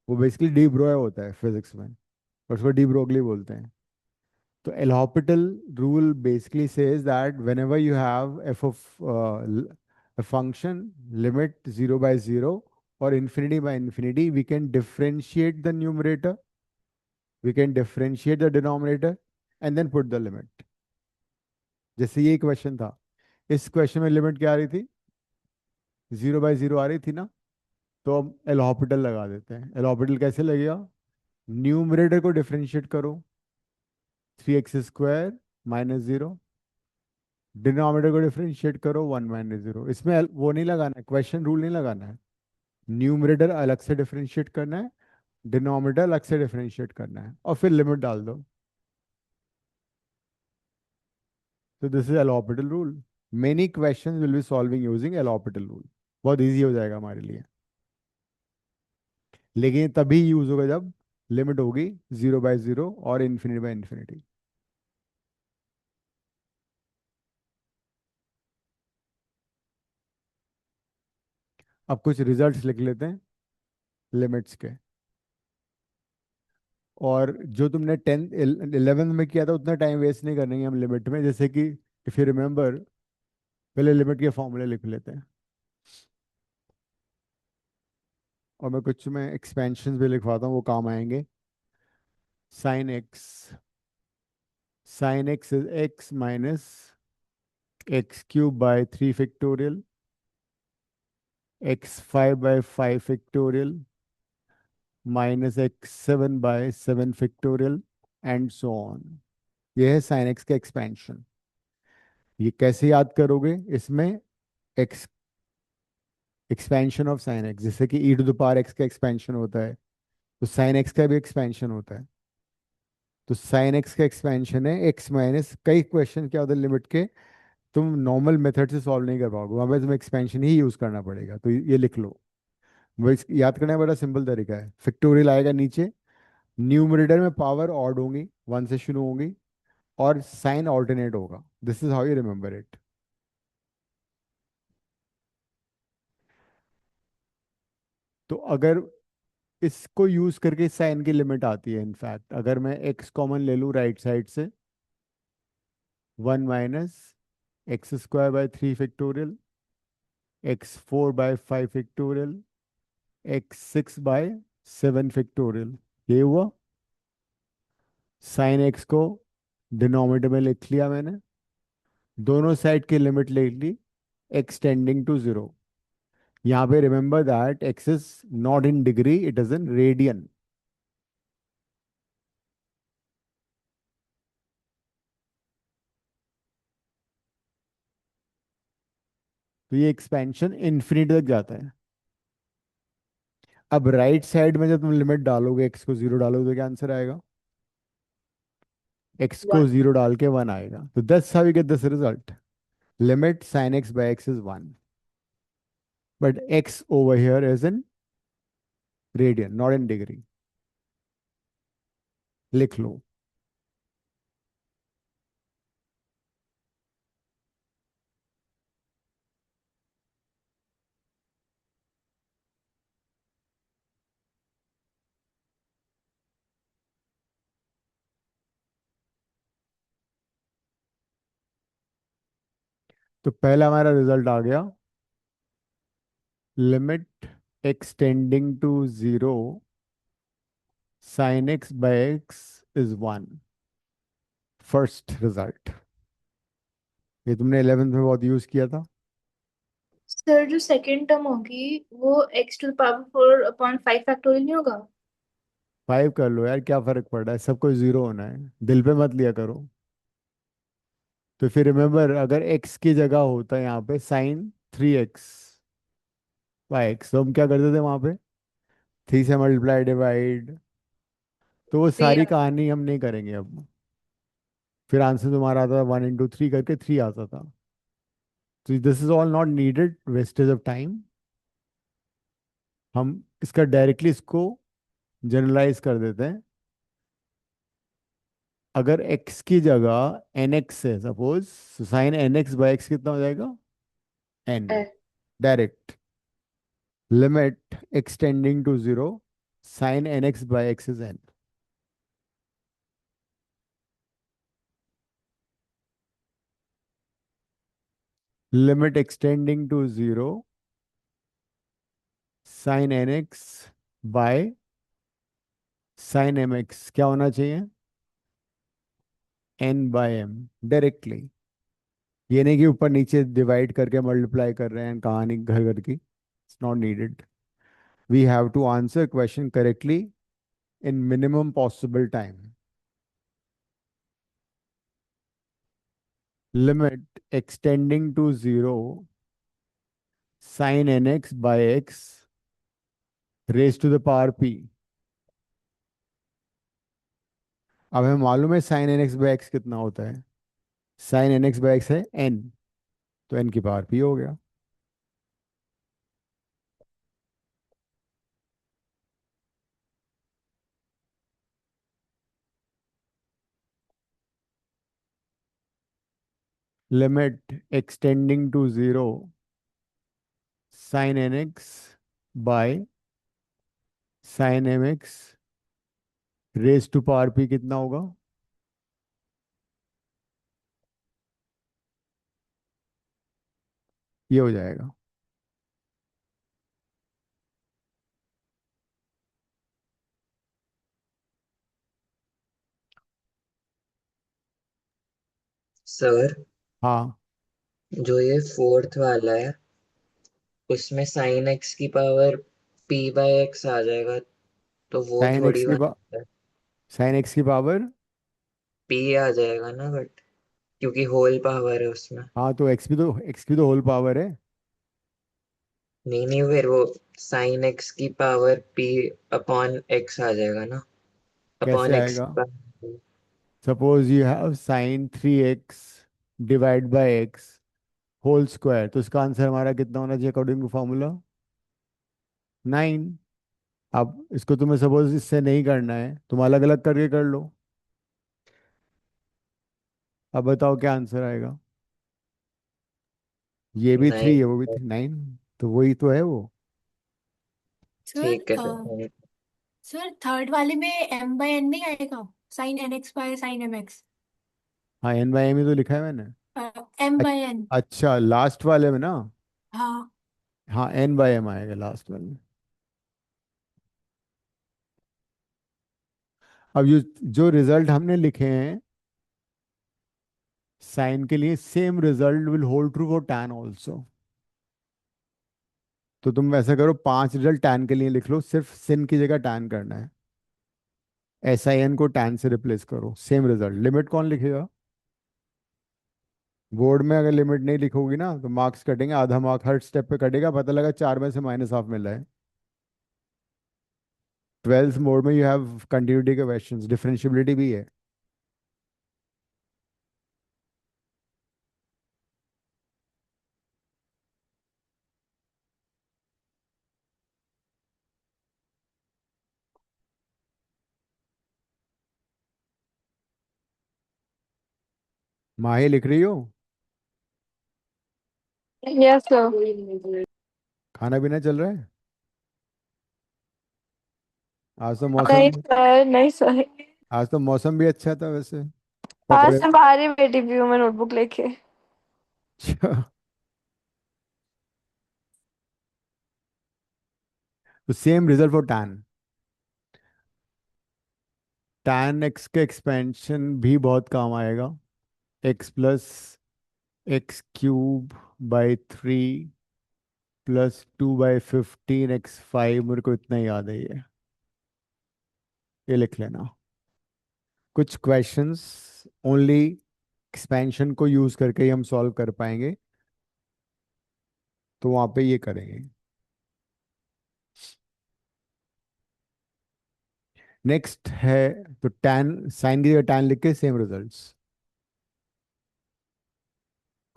वो बेसिकली डी ब्रोय होता है फिजिक्स में, और उसको डी ब्रोगली बोलते हैं। तो L hospital rule basically says that when ever you have f of a function limit 0/0 or infinity we can differentiate the numerator, we can differentiate the denominator and then put the limit। जैसे ये question था, इस question में limit क्या आ रही थी, 0/0 आ रही थी ना, तो हम एल हॉस्पिटल लगा देते हैं। एल हॉस्पिटल कैसे लगेगा, न्यूमरेटर को डिफरेंशिएट करो 3x² माइनस 0, डिनोमिनेटर को डिफरेंशिएट करो 1 माइनस 0। इसमें वो नहीं लगाना है, क्वेश्चन रूल नहीं लगाना है, न्यूमरेटर अलग से डिफरेंशिएट करना है, डिनोमिनेटर अलग से डिफरेंशिएट करना है, और फिर लिमिट डाल दो। तो this is L hospital rule. Many questions will be solving using L hospital rule. बहुत इजी हो जाएगा हमारे लिए। लेकिन ये तभी यूज होगा जब लिमिट होगी 0/0 और इन्फिनिटी। अब कुछ रिजल्ट्स लिख लेते हैं लिमिट्स के। और जो तुमने 11th में किया था उतना टाइम वेस्ट नहीं करेंगे हम लिमिट में। जैसे कि इफ यू रिमेंबर, पहले लिमिट के फॉर्मूले लिख लेते हैं, और मैं कुछ में एक्सपेंशन भी लिखवाता हूँ, वो काम आएंगे। Sine x is x minus x³ by 3 factorial, x5/5 factorial, minus x7/7 factorial, and so on. ये है साइन एक्स का एक्सपेंशन। ये कैसे याद करोगे? इसमें x expansion of sine x, जैसे कि e⁻x का एक्सपेंशन होता है, तो साइन एक्स का भी एक्सपेंशन होता है। तो साइन एक्स का एक्सपेंशन है एक्स माइनस, कई क्वेश्चन क्या होते हैं लिमिट के, तुम नॉर्मल मेथड से सॉल्व नहीं कर पाओगे, वहां पे तुम्हें एक्सपेंशन ही यूज करना पड़ेगा। तो ये लिख लो। वो याद करने का बड़ा सिंपल तरीका है। फैक्टोरियल आएगा नीचे, न्यूमरेटर में पावर ऑड होंगी, 1 से शुरू होंगी, और साइन ऑल्टरनेट होगा। This is how you remember it. तो अगर इसको यूज करके साइन की लिमिट आती है, इनफैक्ट अगर मैं एक्स कॉमन ले लूँ राइट साइड से, 1 - x² by 3 factorial, x4/5 factorial, x6/7 factorial, ये हुआ। साइन एक्स को डिनोमिनेटर में लिख लिया मैंने, दोनों साइड की लिमिट ले ली x टेंडिंग टू 0। यहाँ पे remember that x is not in degree, it is in radian. तो ये एक्सपेंशन इन्फिनिटी तक जाता है। अब राइट साइड में जब तुम लिमिट डालोगे, x को 0 डालोगे, तो क्या आंसर आएगा? x को 0 डाल के 1 आएगा। तो that's how you get this result. Limit sin x by x is 1, but x over here is in radian, not in degree। लिख लो। तो पहला हमारा रिजल्ट आ गया, limit x tending to 0 sin x by x is 1। First result, ये तुमने 11th में बहुत यूज किया था। सर जो सेकंड टर्म होगी वो x⁴/5 फैक्टोरियल नहीं होगा? 5 कर लो यार, क्या फर्क पड़ रहा है, सबको 0 होना है, दिल पे मत लिया करो। तो फिर रिमेंबर, अगर x की जगह होता है यहाँ पे sin 3x/x, तो हम क्या करते थे वहां पे? 3 से मल्टीप्लाई डिवाइड। तो वो थ्री। सारी कहानी हम नहीं करेंगे अब। फिर आंसर तुम्हारा आता था 1 × 3 करके 3 आता था। तो this is all not needed wastage of time. हम इसका डायरेक्टली इसको जनरलाइज कर देते हैं। अगर x की जगह nx है सपोज, साइन nx/x कितना हो जाएगा? n। Direct limit x tending to 0 sine nx/x is n। Limit x tending to 0 sine nx/sin mx क्या होना चाहिए? n/m। डायरेक्टली, ये नहीं कि ऊपर नीचे डिवाइड करके मल्टीप्लाई कर रहे हैं कहानी घर घर की। It's not needed. We have to answer question correctly in minimum possible time। Limit x tending to 0 sin nx/x raised to the power p। अब हमें मालूम है sin nx/x कितना होता है। sin nx/x है n, तो n की पावर p हो गया। Limit extending to zero sine n x by sine m x raise to power p कितना होगा? ये हो जाएगा। सर, हाँ, जो ये फोर्थ वाला है उसमें साइन एक्स की पावर पी बाय एक्स आ जाएगा, तो वो साइन एक्स थोड़ी की बना साइन एक्स की पावर। पी आ जाएगा ना, बट क्योंकि होल पावर है उसमें। हाँ, तो एक्स भी तो होल पावर है। नहीं नहीं, फिर वो साइन एक्स की पावर पी अपॉन एक्स आ जाएगा ना, कैसे अपॉन एक्स आएगा? Suppose you have sine 3x divide by x whole square, तो इसका आंसर हमारा कितना होना चाहिए अकॉर्डिंग टू फॉर्मूला? 9। अब इसको तुम्हें सपोज इससे नहीं करना है, तुम अलग अलग करके कर लो। अब बताओ क्या आंसर आएगा? ये भी 3 है, वो भी 9, तो वही तो है वो। सर ठीक है सर। सर थर्ड वाले में m बाय n नहीं आएगा, sine n x by sine m x. हाँ, एन बाई एम ही तो लिखा है मैंने। m अच- बाय n। अच्छा, लास्ट वाले में ना? हाँ। हाँ, एन बाई एम आएगा लास्ट वाले में। अब जो रिजल्ट हमने लिखे हैं साइन के लिए, same result will hold true for tan also. तो तुम वैसा करो, 5 रिजल्ट टैन के लिए लिख लो, सिर्फ सिन की जगह टैन करना है। एस आई एन को टैन से रिप्लेस करो, सेम रिजल्ट। लिमिट कौन लिखेगा? बोर्ड में अगर लिमिट नहीं लिखोगी ना तो मार्क्स कटेंगे, आधा मार्क हर स्टेप पे कटेगा, पता लगा 4 में से -1/2 मिला है। 12th मोड में यू हैव कंटिन्यूटी के क्वेश्चंस, डिफरेंशियबिलिटी भी है। माही लिख रही हो? Yes sir. खाना पीना चल रहा है? आज तो नहीं मौसम सर, नहीं सर। आज तो मौसम भी अच्छा था वैसे। आज पकौड़े। मैं बाहर ही बैठी हुई हूँ, मैं नोटबुक लेके। अच्छा, तो same result for tan. Tan x के एक्सपेंशन भी बहुत काम आएगा। x+x³ बाई 3 +2/15 मेरे को इतना ही याद है ये लिख लेना। कुछ क्वेश्चंस ओनली एक्सपेंशन को यूज करके ही हम सॉल्व कर पाएंगे, तो वहां पे ये करेंगे। नेक्स्ट है, तो टैन साइन की जगह टैन लिख के same results.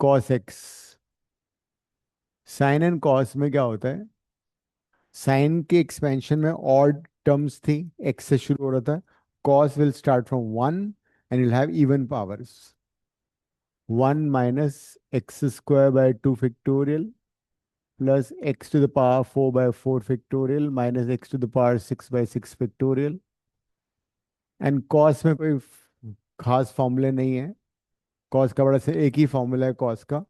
Cos x. Sine and cos में क्या होता है? साइन के एक्सपेंशन में ऑड टर्म्स थी, एक्स से शुरू हो रहा था। Cos will start from 1 and will have even powers. 1 - x² by 2 factorial plus x⁴/4 minus x⁴ and cos में कोई खास फॉर्मूले नहीं है। कॉस का बड़ा से एक ही फॉर्मूला है कॉस का।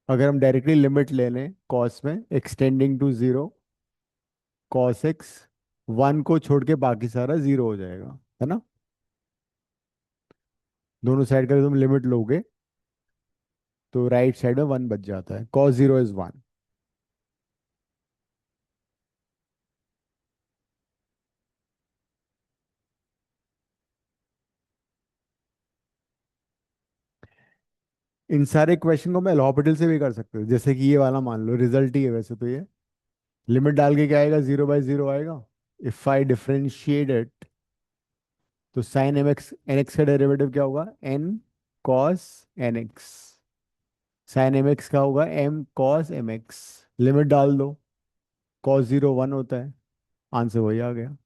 अगर हम डायरेक्टली लिमिट ले लें कॉस में, x tending to zero cos x, 1 को छोड़ के बाकी सारा जीरो हो जाएगा, है ना? दोनों साइड का तुम लिमिट लोगे तो राइट साइड में 1 बच जाता है। Cos 0 is 1। इन सारे क्वेश्चन को मैं l'Hopital से भी कर सकते हो, जैसे कि ये वाला मान लो रिजल्ट ही है वैसे तो ये। लिमिट डाल के क्या आएगा? 0/0 आएगा। इफ आई डिफरेंशिएट इट, तो sine m x N x का डेरिवेटिव क्या होगा? N cos n x. Sine m x का होगा m cos m x. Limit डाल दो, कॉस 0 1 होता है, आंसर वही आ गया।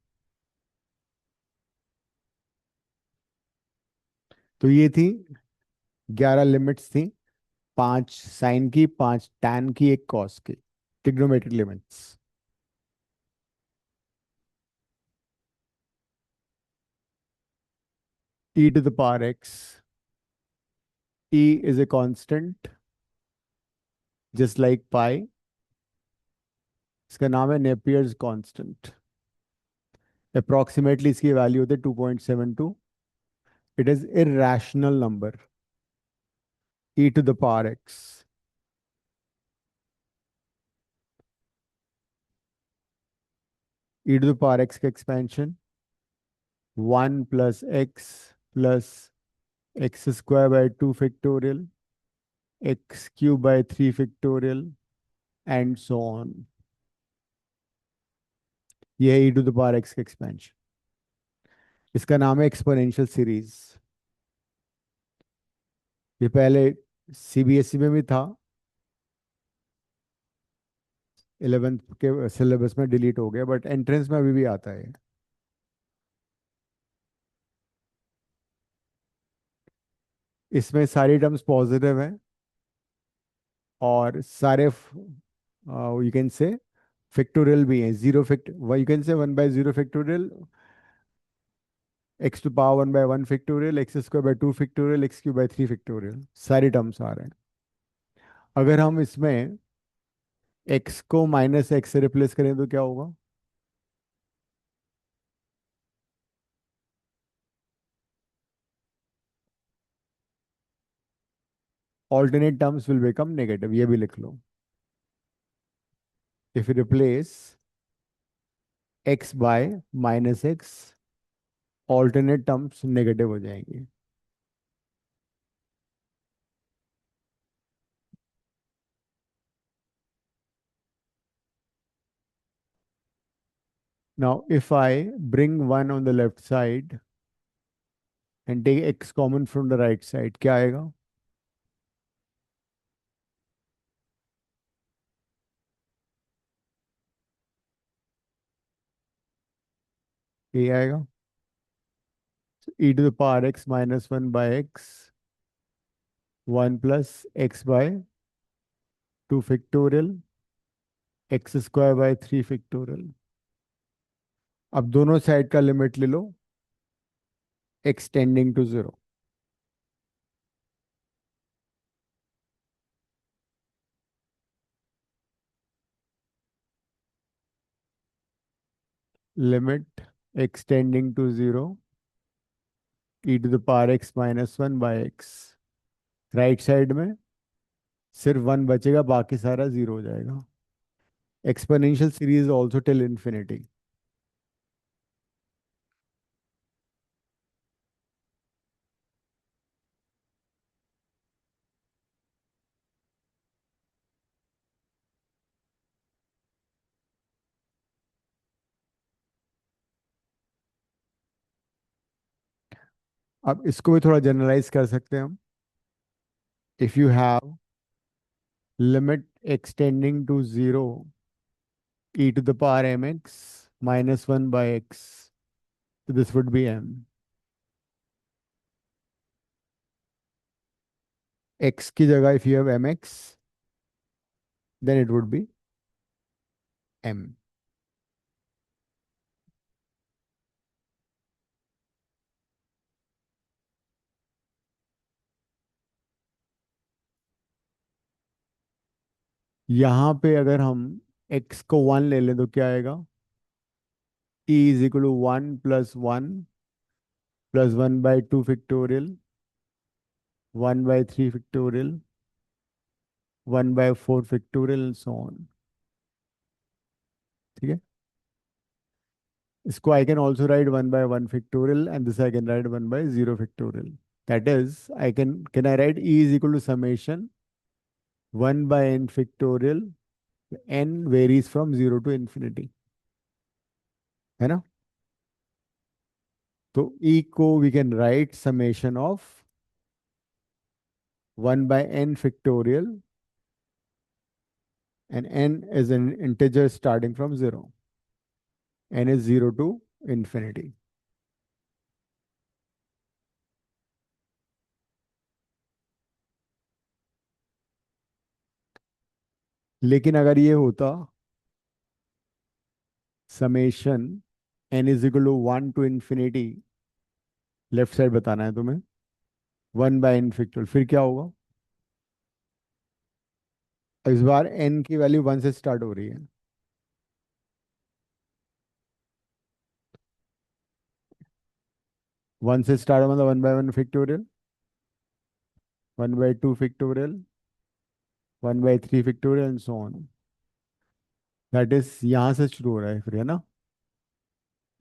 तो ये थी 11 लिमिट्स थी, 5 साइन की, 5 टैन की, एक कॉस की, trigonometric limits. e to the power x, e is a constant just like pi, इसका नाम है नेपियर्स कांस्टेंट। अप्रोक्सीमेटली इसकी वैल्यू होती है 2.72। It is irrational number, e to the power x। e to the power x का expansion 1 plus x square by 2 factorial, x cube by 3 factorial, and so on। ये है e to the power x का expansion. इसका नाम है exponential series. ये पहले CBSE में भी था, 11th के सिलेबस में डिलीट हो गया, बट एंट्रेंस में अभी भी आता है। इसमें सारी टर्म्स पॉजिटिव हैं और सारे यू कैन से फैक्टोरियल भी हैं। Zero fact you can say 1/0 factorial, x to power 1/1 factorial, x square by 2 factorial, x cube by 3 factorial, सारी टर्म्स आ रहे हैं। अगर हम इसमें x को -x से रिप्लेस करें तो क्या होगा? Alternate terms will become negative, ये भी लिख लो। If you replace x by -x, alternate terms negative हो जाएंगे। Now, if I bring 1 on the left side and take x common from the right side, क्या आएगा? ये आएगा e to the power x minus 1 by x, 1 plus x by 2 factorial, x square by 3 factorial। अब दोनों side का limit ले लो, x tending to 0। Limit x tending to 0, e to the power x minus 1 by x। Right side में सिर्फ 1 बचेगा, बाकी सारा 0 हो जाएगा। Exponential series also till infinity. अब इसको भी थोड़ा जनरलाइज कर सकते हैं हम। If you have limit x tending to 0, e to the power mx minus 1 by x, so this would be m। x की जगह if you have mx, then it would be m। यहाँ पे अगर हम x को 1 ले लें तो क्या आएगा? e is equal to 1 plus 1 plus 1 by 2 factorial, 1 by 3 factorial, 1 by 4 factorial and so on। ठीक है, इसको I can also write 1 by 1 factorial and this I can write 1 by 0 factorial। That is, can I write e is equal to summation 1 by n factorial, n varies from 0 to infinity, है ना? तो e को we can write summation of 1 by n factorial, and n is an integer starting from 0, n is 0 to infinity। लेकिन अगर ये होता summation n is equal to 1 to ∞, left side बताना है तुम्हें, 1/n फैक्टोरियल, फिर क्या होगा? इस बार n की वैल्यू 1 से स्टार्ट हो रही है। वन से स्टार्ट हो मतलब 1/1 factorial, 1/2 factorial, 1/3 factorial and so on. That is यहाँ से शुरू हो रहा है फिर, है ना?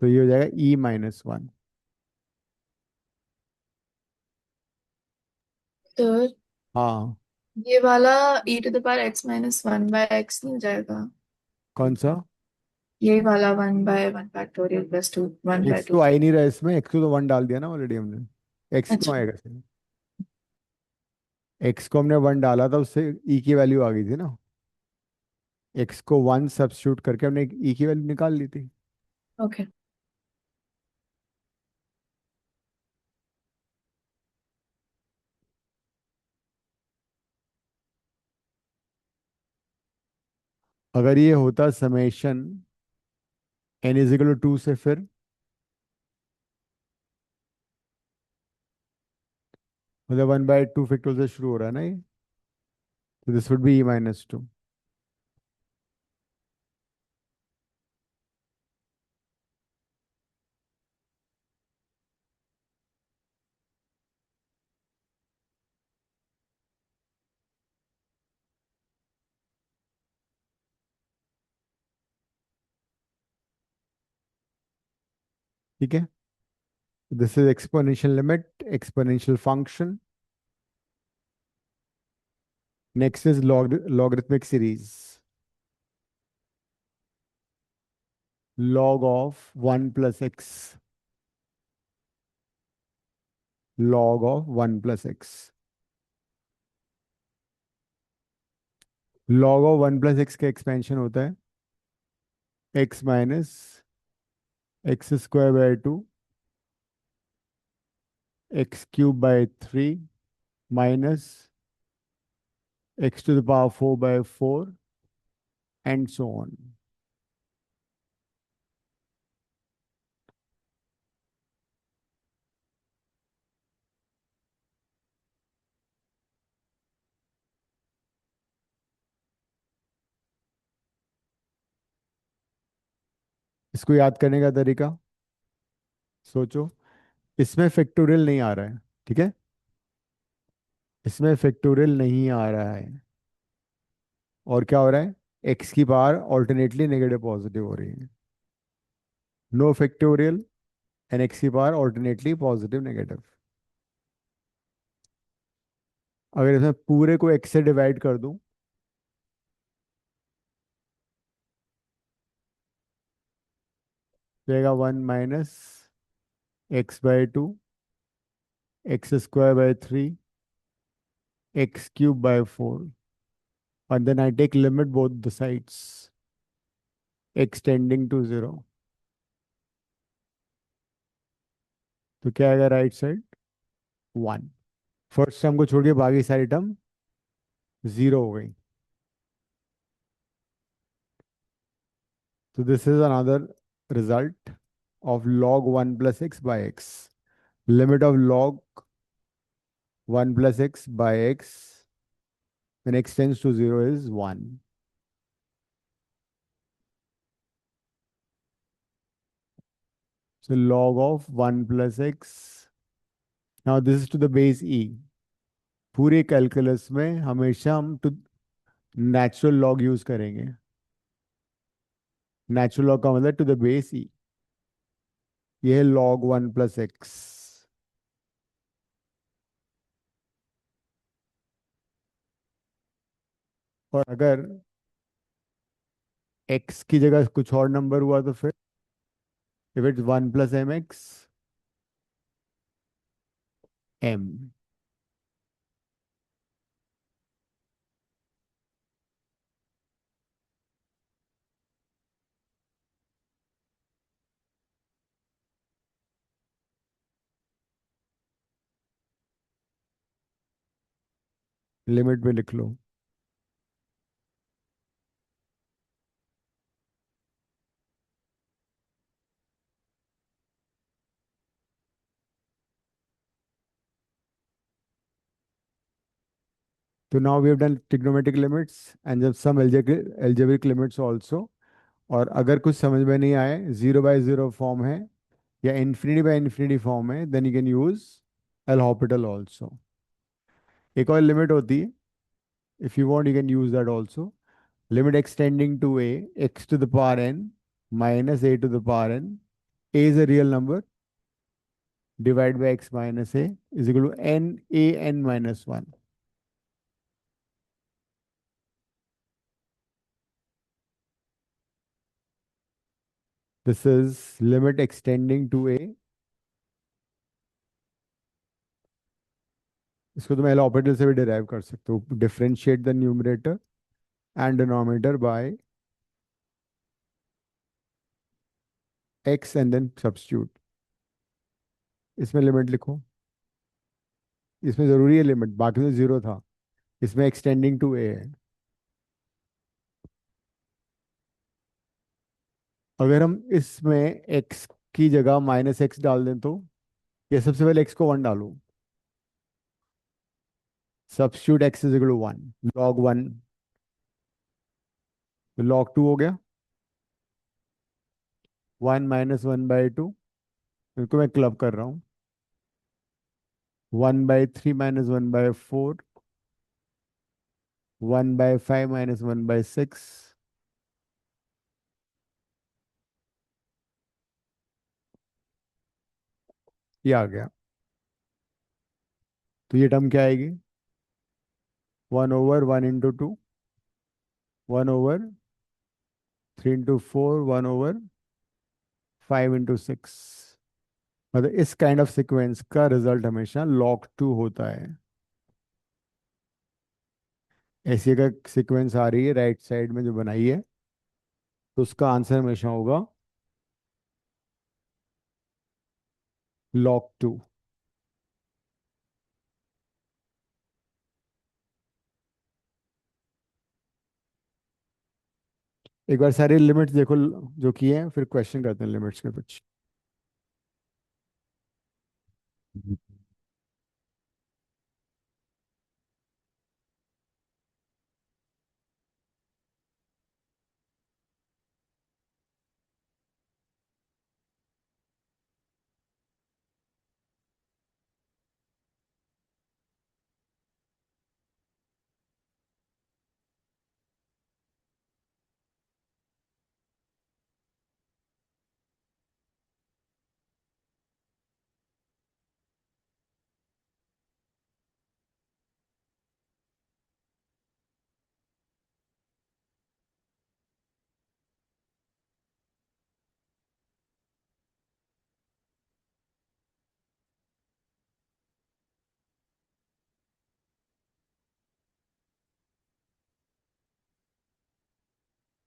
तो ये हो जाएगा e-1। सर हाँ। ये वाला e⁻x−1/x नहीं हो जाएगा? कौन सा? यही वाला 1/1 factorial plus 2 one by x two तो आ ही नहीं रहा है इसमें, x को तो 1 डाल दिया ना ऑलरेडी हमने, x क्यों अच्छा। आएगा इसमें? x को हमने 1 डाला था, उससे e की वैल्यू आ गई थी ना। x को 1 सब्स्टिट्यूट करके हमने e की वैल्यू निकाल ली थी। ओके। अगर ये होता summation n is equal to 2 से, फिर मतलब 1/2 फैक्टोरियल से शुरू हो रहा है ना ये, तो दिस वुड बी e-2। ठीक है, this is exponential limit, exponential function. Next is logarithmic series. log of 1 plus x, log of 1 plus x, log of 1 plus x का एक्सपेंशन होता है x minus x² by 2, x³ by 3 minus x⁴/4 and so on. इसको याद करने का तरीका सोचो, इसमें फैक्टोरियल नहीं आ रहा है, ठीक है, इसमें फैक्टोरियल नहीं आ रहा है, और क्या हो रहा है? x की पावर ऑल्टरनेटली नेगेटिव पॉजिटिव हो रही है। नो फैक्टोरियल एंड x की पावर ऑल्टरनेटली पॉजिटिव नेगेटिव। अगर इसमें पूरे को x से डिवाइड कर दूं, तो जाएगा 1 - x/2, x² by 3, x³ by 4, and then I take limit both the sides, x tending to 0। तो क्या आएगा राइट साइड? 1। फर्स्ट टर्म को छोड़ के बाकी सारी टर्म 0 हो गई। तो this is another result of log 1 plus x by x. Limit of log 1 plus x by x when x tends to 0 is 1. So log of 1 plus x. Now this is to the base e. पूरे calculus में हमेशा हम to natural log use करेंगे। Natural log का मतलब to the base ई। ये है log 1 plus x। और अगर x की जगह कुछ और नंबर हुआ तो फिर if it's 1 plus mx m। Limit में लिख लो। तो now we have done trigonometric limits and जब सम एल्जेब्रिक लिमिट्स ऑल्सो। और अगर कुछ समझ में नहीं आए, 0 by 0 फॉर्म है या इन्फिनिटी बाय इन्फिनिटी फॉर्म है, then you can use L'Hopital also. एक और लिमिट होती है, if you want you can use that also. Limit extending to a x to the power n minus a to the power n, a is a real number, divide by x minus a is equal to n a n minus one. This is limit extending to a. इसको तुम L operator से भी derive कर सकते हो। Differentiate the numerator and denominator by x and then substitute. इसमें limit लिखो, इसमें जरूरी है लिमिट, बाकी तो जीरो था, इसमें एक्सटेंडिंग टू ए है। अगर हम इसमें x की जगह माइनस एक्स डाल दें तो, ये सबसे पहले x को 1 डालो, substitute x is equal to 1, log 1, तो लॉग 2 हो गया, 1 - 1/2, इनको मैं क्लब कर रहा हूँ, 1/3 - 1/4, 1/5 - 1/6, ये आ गया। तो ये टर्म क्या आएगी, 1/1 × 2, 1/3 × 4, 1/5 × 6। मतलब इस काइंड ऑफ सीक्वेंस का रिजल्ट हमेशा log 2 होता है। ऐसी अगर सीक्वेंस आ रही है राइट साइड में जो बनाई है, तो उसका आंसर हमेशा होगा log 2। एक बार सारी लिमिट्स देखो जो किए हैं, फिर क्वेश्चन करते हैं लिमिट्स के कुछ।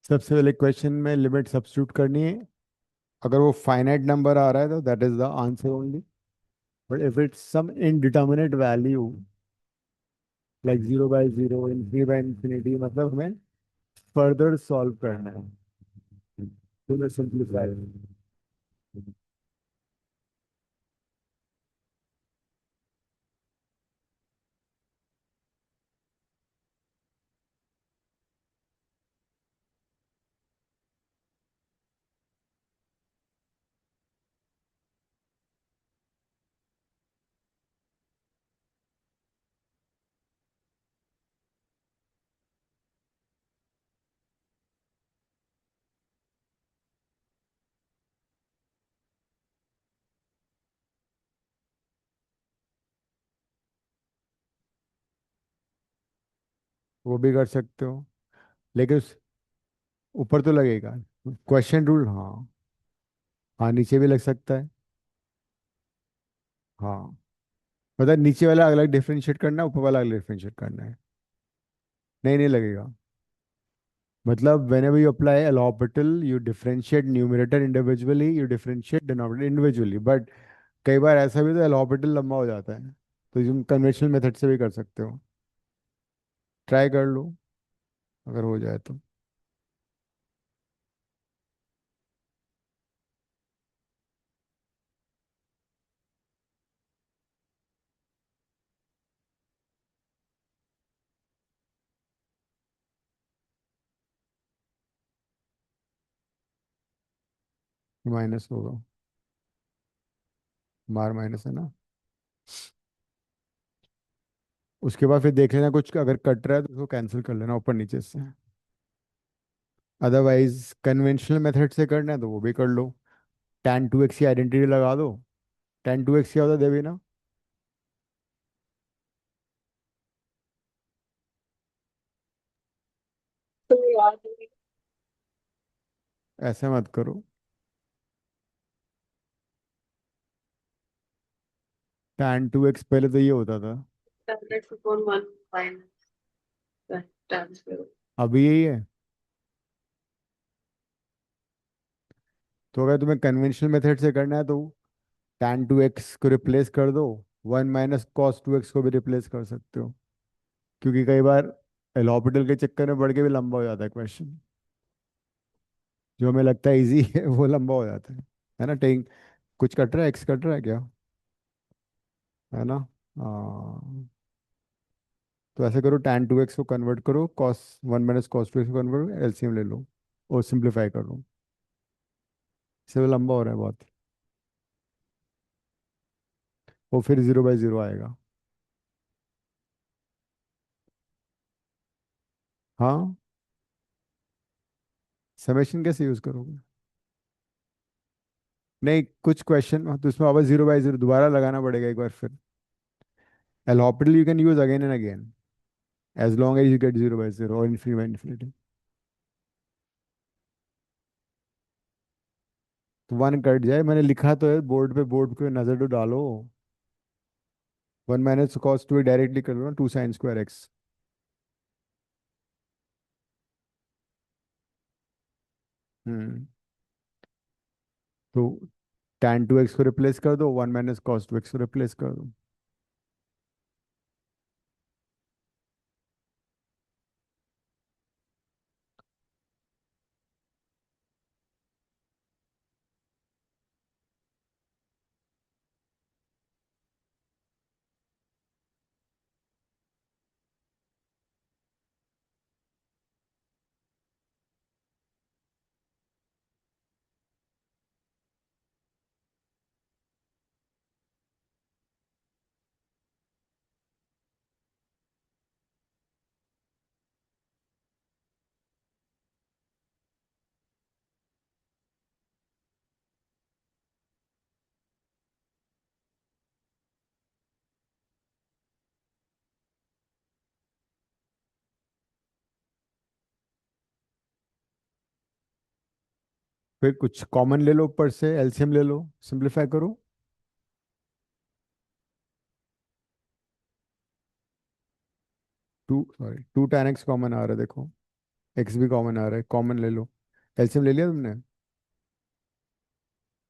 सबसे पहले क्वेश्चन में लिमिट सब्स्टिट्यूट करनी है। अगर वो फाइनाइट नंबर आ रहा है तो that is the answer only, but if it's some indeterminate value like 0 by 0, infinity by infinity, मतलब हमें फर्दर सॉल्व करना है, तो सिंप्लीफाई। वो भी कर सकते हो, लेकिन ऊपर तो लगेगा क्वेश्चन रूल। हाँ, हाँ नीचे भी लग सकता है। हाँ, मतलब नीचे वाला अलग डिफरेंशिएट करना है, ऊपर वाला अलग डिफरेंशिएट करना है। नहीं, नहीं लगेगा। मतलब whenever you apply L'Hopital, you differentiate numerator individually, you differentiate denominator individually, but कई बार ऐसा भी तो L'Hopital लंबा हो जाता है, तो तुम कन्वेंशनल मेथड से भी कर सकते हो। ट्राई कर लो, अगर हो जाए तो। माइनस होगा, बार माइनस है ना। उसके बाद फिर देख लेना कुछ अगर कट रहा है तो उसको कैंसिल कर लेना ऊपर नीचे से। अदरवाइज कन्वेंशनल मेथड से करना है तो वो भी कर लो। tan 2x की आइडेंटिटी लगा दो। tan 2x क्या होता है देवी ना? तो याद नहीं। ऐसे मत करो। tan 2x पहले तो ये होता था। 100/1 माइनस tan स्क्वायर। अभी यही है। तो अगर तुम्हें कन्वेंशनल मेथड से करना है तो tan 2x को रिप्लेस कर दो, 1 - cos 2x को भी रिप्लेस कर सकते हो। क्योंकि कई बार एलॉपिटल के चक्कर में बढ़ के भी लंबा हो जाता है क्वेश्चन। जो हमें लगता है इजी है वो लंबा हो जाता है ना? टेक कुछ कट रहा है, एक्स कट रहा है क्या? है ना? हाँ। तो ऐसे करो, tan 2x को कन्वर्ट करो, cos 1 - cos 2x को कन्वर्ट करो, एलसीएम ले लो और सिंप्लीफाई कर लो। इससे वो लंबा हो रहा है बहुत। वो फिर 0/0 आएगा। हाँ। समेशन कैसे यूज करोगे? नहीं, कुछ क्वेश्चन तो उसमें वापस 0/0 दोबारा लगाना पड़ेगा एक बार फिर। L'Hopital you can use again and again as long as you get 0/0 और इन्फिनिटी। तो 1 कट जाए, मैंने लिखा तो है बोर्ड पे, बोर्ड पे नजर तो डालो। 1 - cos 2 डायरेक्टली कर लो ना, 2 sin²x। हम्म। तो tan 2x को रिप्लेस कर दो, 1 - cos 2x को रिप्लेस कर दो। फिर कुछ कॉमन ले लो ऊपर से, एलसीएम ले लो, सिंप्लीफाई करो। 2 tan x कॉमन आ रहा है देखो। एक्स भी कॉमन आ रहा है, कॉमन ले लो। एलसीएम ले लिया तुमने?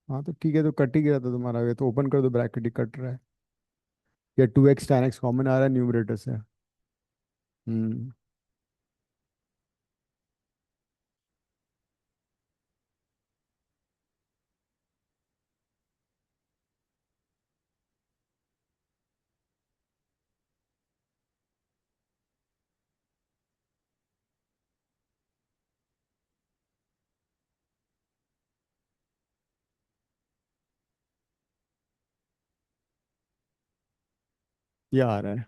हाँ तो ठीक है, तो कट ही गया था तुम्हारा, ये तो ओपन कर दो, ब्रैकेट ही कट रहा है। या 2x tan x कॉमन आ रहा है न्यूमरेटर से। हम्म। ये आ रहा है।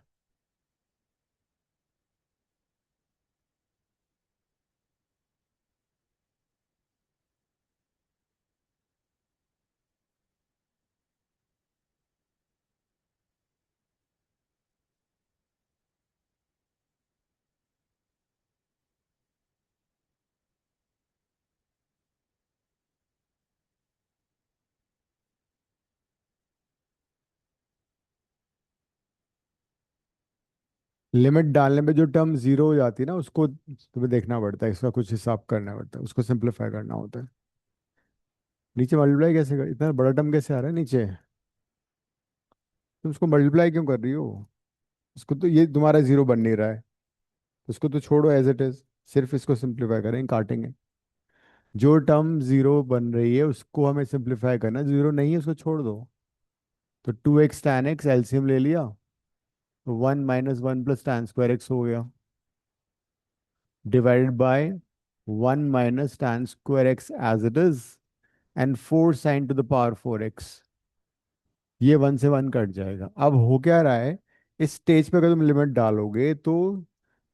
लिमिट डालने पे जो टर्म जीरो हो जाती है ना, उसको तुम्हें देखना पड़ता है, इसका कुछ हिसाब करना पड़ता है, उसको सिंप्लीफाई करना होता है। नीचे मल्टीप्लाई कैसे कर, इतना बड़ा टर्म कैसे आ रहा है नीचे? तुम उसको मल्टीप्लाई क्यों कर रही हो? उसको तो, ये तुम्हारा जीरो बन नहीं रहा है, उसको तो छोड़ो एज इट इज। सिर्फ इसको सिंप्लीफाई करेंगे, काटेंगे। जो टर्म जीरो बन रही है उसको हमें सिंप्लीफाई करना, जीरो नहीं है उसको छोड़ दो। तो 2x tan x एलसीएम ले लिया, 1 - 1 + tan² x हो गया, divided by 1 - tan² x as it is, and 4 sin to the power 4x। ये 1 से 1 कट जाएगा। अब हो क्या रहा है, इस स्टेज पे अगर तुम लिमिट डालोगे तो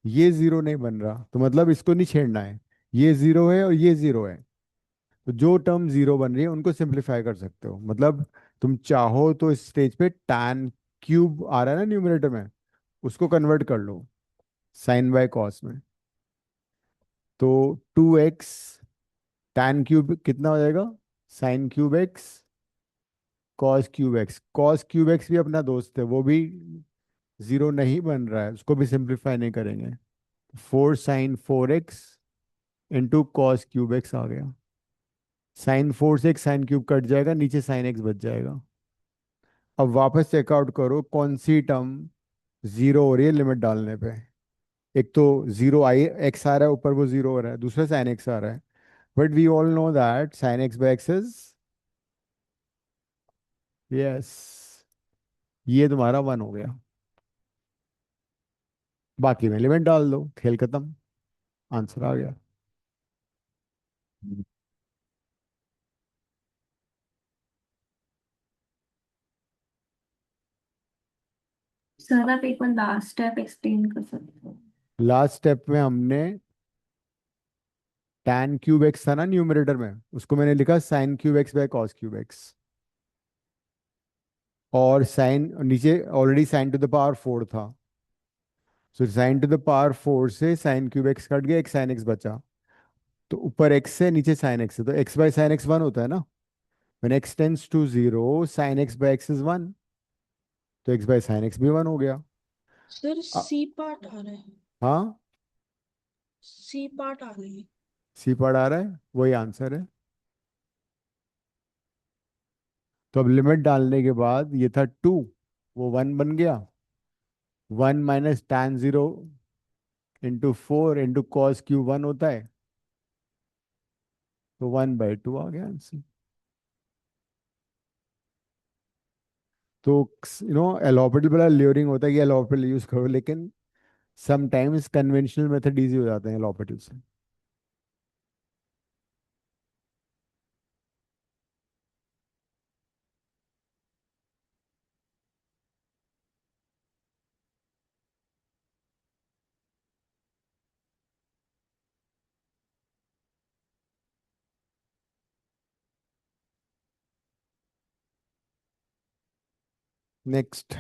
ये जीरो नहीं बन रहा, तो मतलब इसको नहीं छेड़ना है। ये जीरो है और ये जीरो है, तो जो टर्म जीरो बन रही है उनको सिंप्लीफाई कर सकते हो। मतलब तुम चाहो तो इस स्टेज पे tan क्यूब आ रहा है ना न्यूमरेटर में, उसको कन्वर्ट कर लो साइन बाय कॉस में। तो 2x tan क्यूब कितना हो जाएगा, sine cube x cos cube x. Cos cube x भी अपना दोस्त है, वो भी जीरो नहीं बन रहा है, उसको भी सिंप्लीफाई नहीं करेंगे। 4 sin 4x into cos cube x आ गया। sin 4 से एक साइन क्यूब कट जाएगा, नीचे साइन एक्स बच जाएगा। अब वापस चेकआउट करो कौन सी टर्म जीरो हो रही है लिमिट डालने पे। एक तो जीरो आई एक्स आ रहा है ऊपर, वो जीरो हो रहा है, दूसरा साइन एक्स आ रहा है। But we all know that sine x by x is, yes, ये तुम्हारा 1 हो गया। बाकी में लिमिट डाल दो, खेल खत्म, आंसर आ गया। सर आप एक बार लास्ट स्टेप एक्सप्लेन कर सकते हो? लास्ट स्टेप में हमने tan क्यूब एक्स था ना न्यूमरेटर में, उसको मैंने लिखा sine cube x by cos cube x. और साइन नीचे already sin to the power 4 था, सो sin to the power 4 से साइन क्यूब एक्स कट गया, एक साइन एक्स बचा। तो ऊपर एक्स से नीचे साइन एक्स है, तो एक्स बाय साइन एक्स 1 होता है ना। when x tends to 0 sin x by x is 1, तो x by sin x भी 1 हो गया। सर अ- सी पार्ट आ रहा है, हाँ, सी पार्ट आ रही है। सी पढ़ आ रहा है, वही आंसर है। तो अब लिमिट डालने के बाद ये था 2, वो 1 बन गया। 1 - tan 0 into 4 into cos Q 1 होता है, तो 1/2 आ गया आंसर। तो एलोपेटल बड़ा ल्योरिंग होता है कि एलोपेटल यूज करो, लेकिन समटाइम्स कन्वेंशनल मेथड इजी हो जाते हैं एलोपेटल से। नेक्स्ट।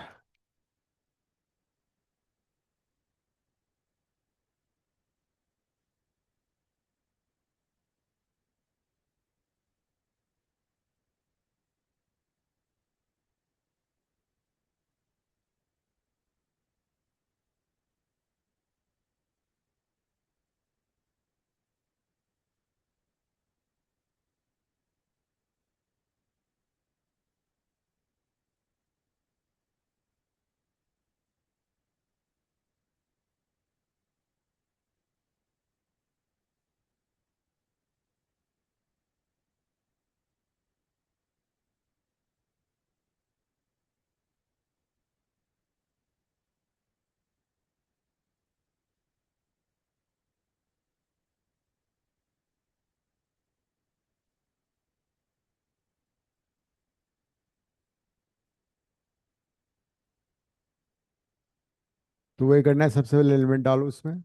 तो वही करना है, सबसे पहले एलिमेंट डालो उसमें।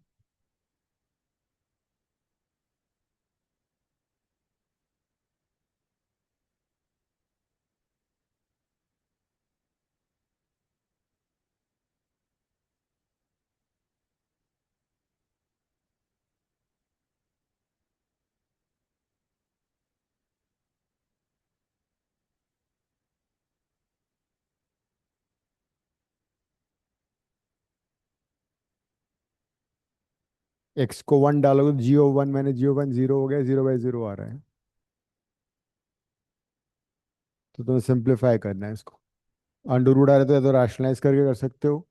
एक्स को 1 डालोगे तो GO 1 मैंने GO 1 जीरो हो गया, 0/0 आ रहा है। तो तुम्हें सिंप्लीफाई करना है इसको। अंडर रूट आ रहा है तो या तो रैशनलाइज करके कर सकते हो,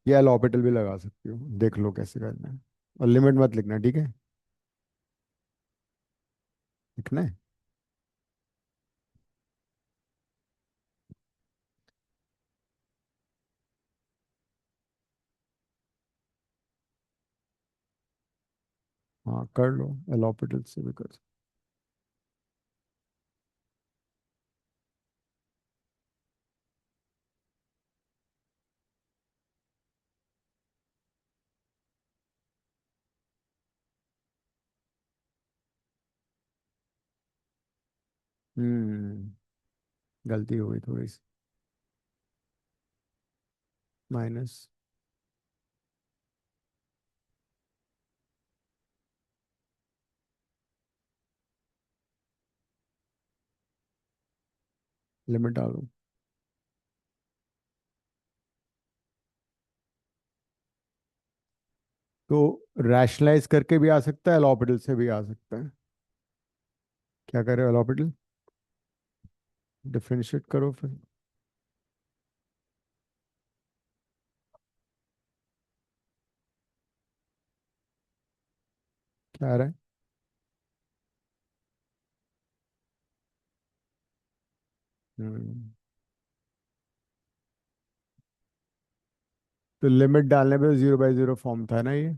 या एलॉपिटल भी लगा सकते हो, देख लो कैसे करना है। और लिमिट मत लिखना, ठीक है, लिखना है। हाँ कर लो, एलॉपिटल से भी कर सकते हम्म गलती हो गई थोड़ी सी। माइनस। लिमिट डालो। तो रैशनलाइज करके भी आ सकता है, लॉपिटल से भी आ सकता है। क्या करे लॉपिटल? डिफरेंशिएट करो फिर। क्या आ रहा है? हम्म तो लिमिट डालने पे 0/0 फॉर्म था ना ये।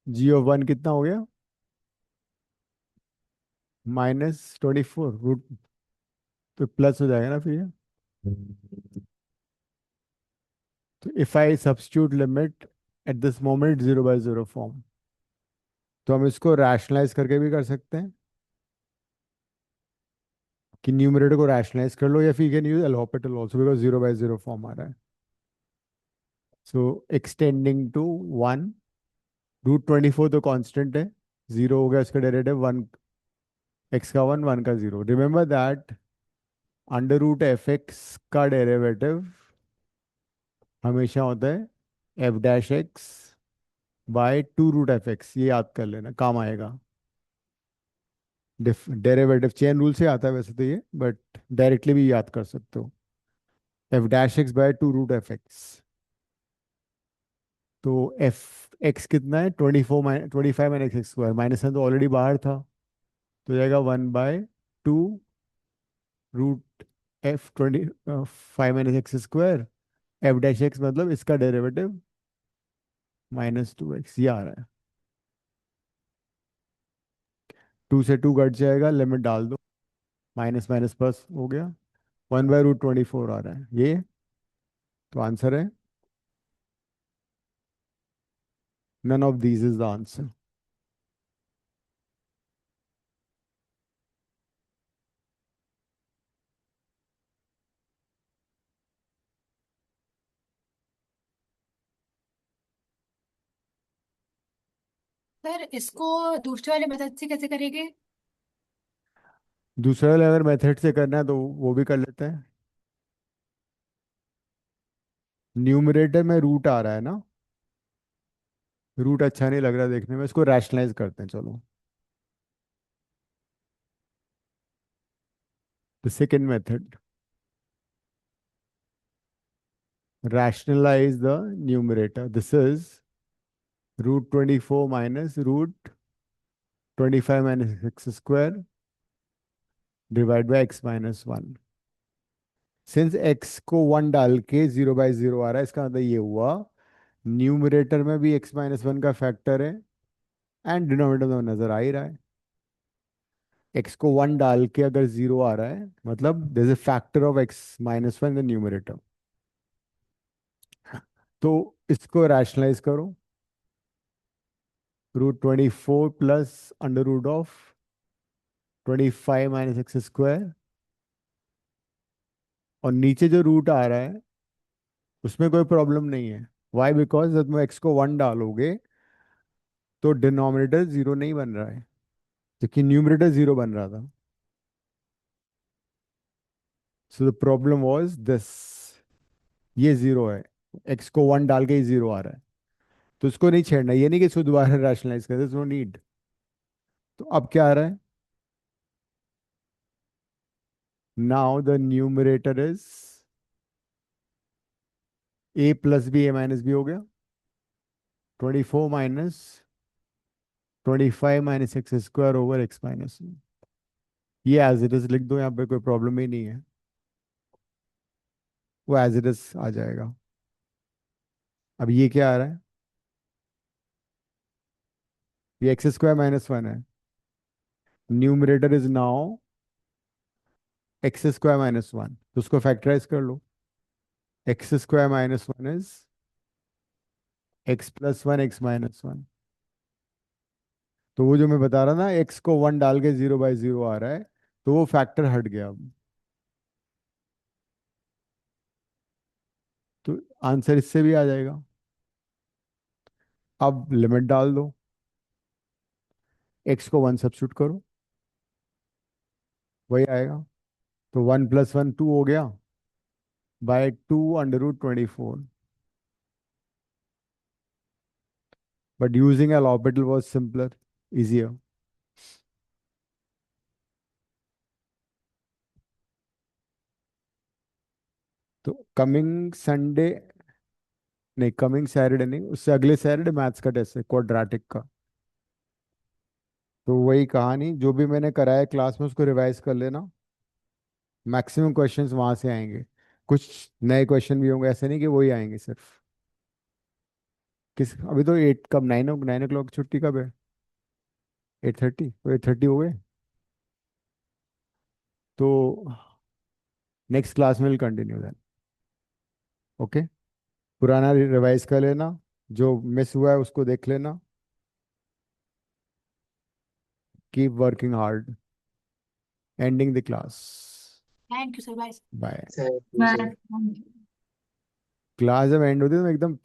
g(1) कितना हो गया? -24 रूट। तो प्लस हो जाएगा ना फिर ये। तो if I substitute limit at this moment 0/0 form, तो हम इसको रैशनलाइज करके भी कर सकते हैं कि न्यूमरेटर को रैशनलाइज कर लो, या फिर can use L'Hopital also because 0/0 form आ रहा है। सो एक्सटेंडिंग टू 1। √24 तो कांस्टेंट है, 0 हो गया इसका डेरिवेटिव 1। एक्स का 1, 1 का 0। रिमेंबर दैट √f(x) का डेरिवेटिव हमेशा होता है f'(x)/2√f(x). ये याद कर लेना, काम आएगा। डेरिवेटिव चेन रूल से आता है वैसे तो ये, बट डायरेक्टली भी याद कर सकते हो। f'(x)/2√f(x). तो f(x) कितना है? 25 - x² माइनस है तो ऑलरेडी बाहर था, तो जाएगा 1/2√f(25 - x²). f'(x) मतलब इसका डेरिवेटिव -2x, ये आ रहा है। 2 से 2 कट जाएगा, लिमिट डाल दो। माइनस माइनस प्लस हो गया। 1/√24 आ रहा है ये। तो आंसर है none of these is the answer. Sir इसको दूसरे वाले मेथड से कैसे करेंगे? दूसरे वाले अगर मेथड से करना है तो वो भी कर लेते हैं। न्यूमरेटर में रूट आ रहा है ना, रूट अच्छा नहीं लग रहा देखने में, इसको रैशनलाइज करते हैं चलो। The second method, rationalize the numerator. This is √24 minus √25 minus x² divide by x-1। Since x को 1 डाल के 0/0 आ रहा है, इसका मतलब ये हुआ न्यूमरेटर में भी x-1 का फैक्टर है, एंड डिनोमिनेटर में नजर आ ही रहा है। x को 1 डाल के अगर 0 आ रहा है मतलब there is a factor of x-1 in the numerator. तो इसको रैशनलाइज करो। √24 प्लस √25 - x²। और नीचे जो रूट आ रहा है उसमें कोई प्रॉब्लम नहीं है। वाई? बिकॉज जब तुम एक्स को 1 डालोगे तो डिनोमिनेटर 0 नहीं बन रहा है, क्योंकि न्यूमरेटर 0 बन रहा था। So the problem was this, ये 0 है, एक्स को 1 डाल के ही 0 आ रहा है, तो उसको नहीं छेड़ना। ये नहीं कि इसको दोबारा रैशनलाइज कर, नो नीड। तो अब क्या आ रहा है? Now the numerator is a+b a-b हो गया। 24 - 25 - x² / x-1। ये एज इट इज लिख दो, यहाँ पे कोई प्रॉब्लम ही नहीं है, वो एज इट इज आ जाएगा। अब ये क्या आ रहा है? ये x² - 1 है। Numerator is now x square minus one, तो उसको फैक्टराइज कर लो। X square minus one is x plus one x minus one. तो वो जो मैं बता रहा ना, एक्स को वन डाल के 0/0 आ रहा है, तो वो फैक्टर हट गया अब। तो आंसर इससे भी आ जाएगा। अब लिमिट डाल दो, एक्स को वन सब्स्टिट्यूट करो, वही आएगा। तो 1 + 1 2 हो गया, by 2√24। But using L'Hopital was simpler, easier. तो कमिंग संडे, नहीं कमिंग सैटरडे नहीं, उससे अगले सैटरडे मैथ्स का टेस्ट है, क्वाड्रेटिक का। तो वही कहानी, जो भी मैंने कराया क्लास में उसको रिवाइज कर लेना। मैक्सिमम क्वेश्चंस वहां से आएंगे, कुछ नए क्वेश्चन भी होंगे, ऐसे नहीं कि वही आएंगे सिर्फ। अभी तो 8 कब, 9 o'clock छुट्टी कब है? 8:30, तो 8:30 हो गए। तो नेक्स्ट क्लास में विल कंटिन्यू देन। ओके, पुराना रिवाइज कर लेना, जो मिस हुआ है उसको देख लेना। Keep working hard. Ending the class. Thank you sir, bye. Bye. Thank you sir. Bye. Class जब एंड होती है तो मैं एकदम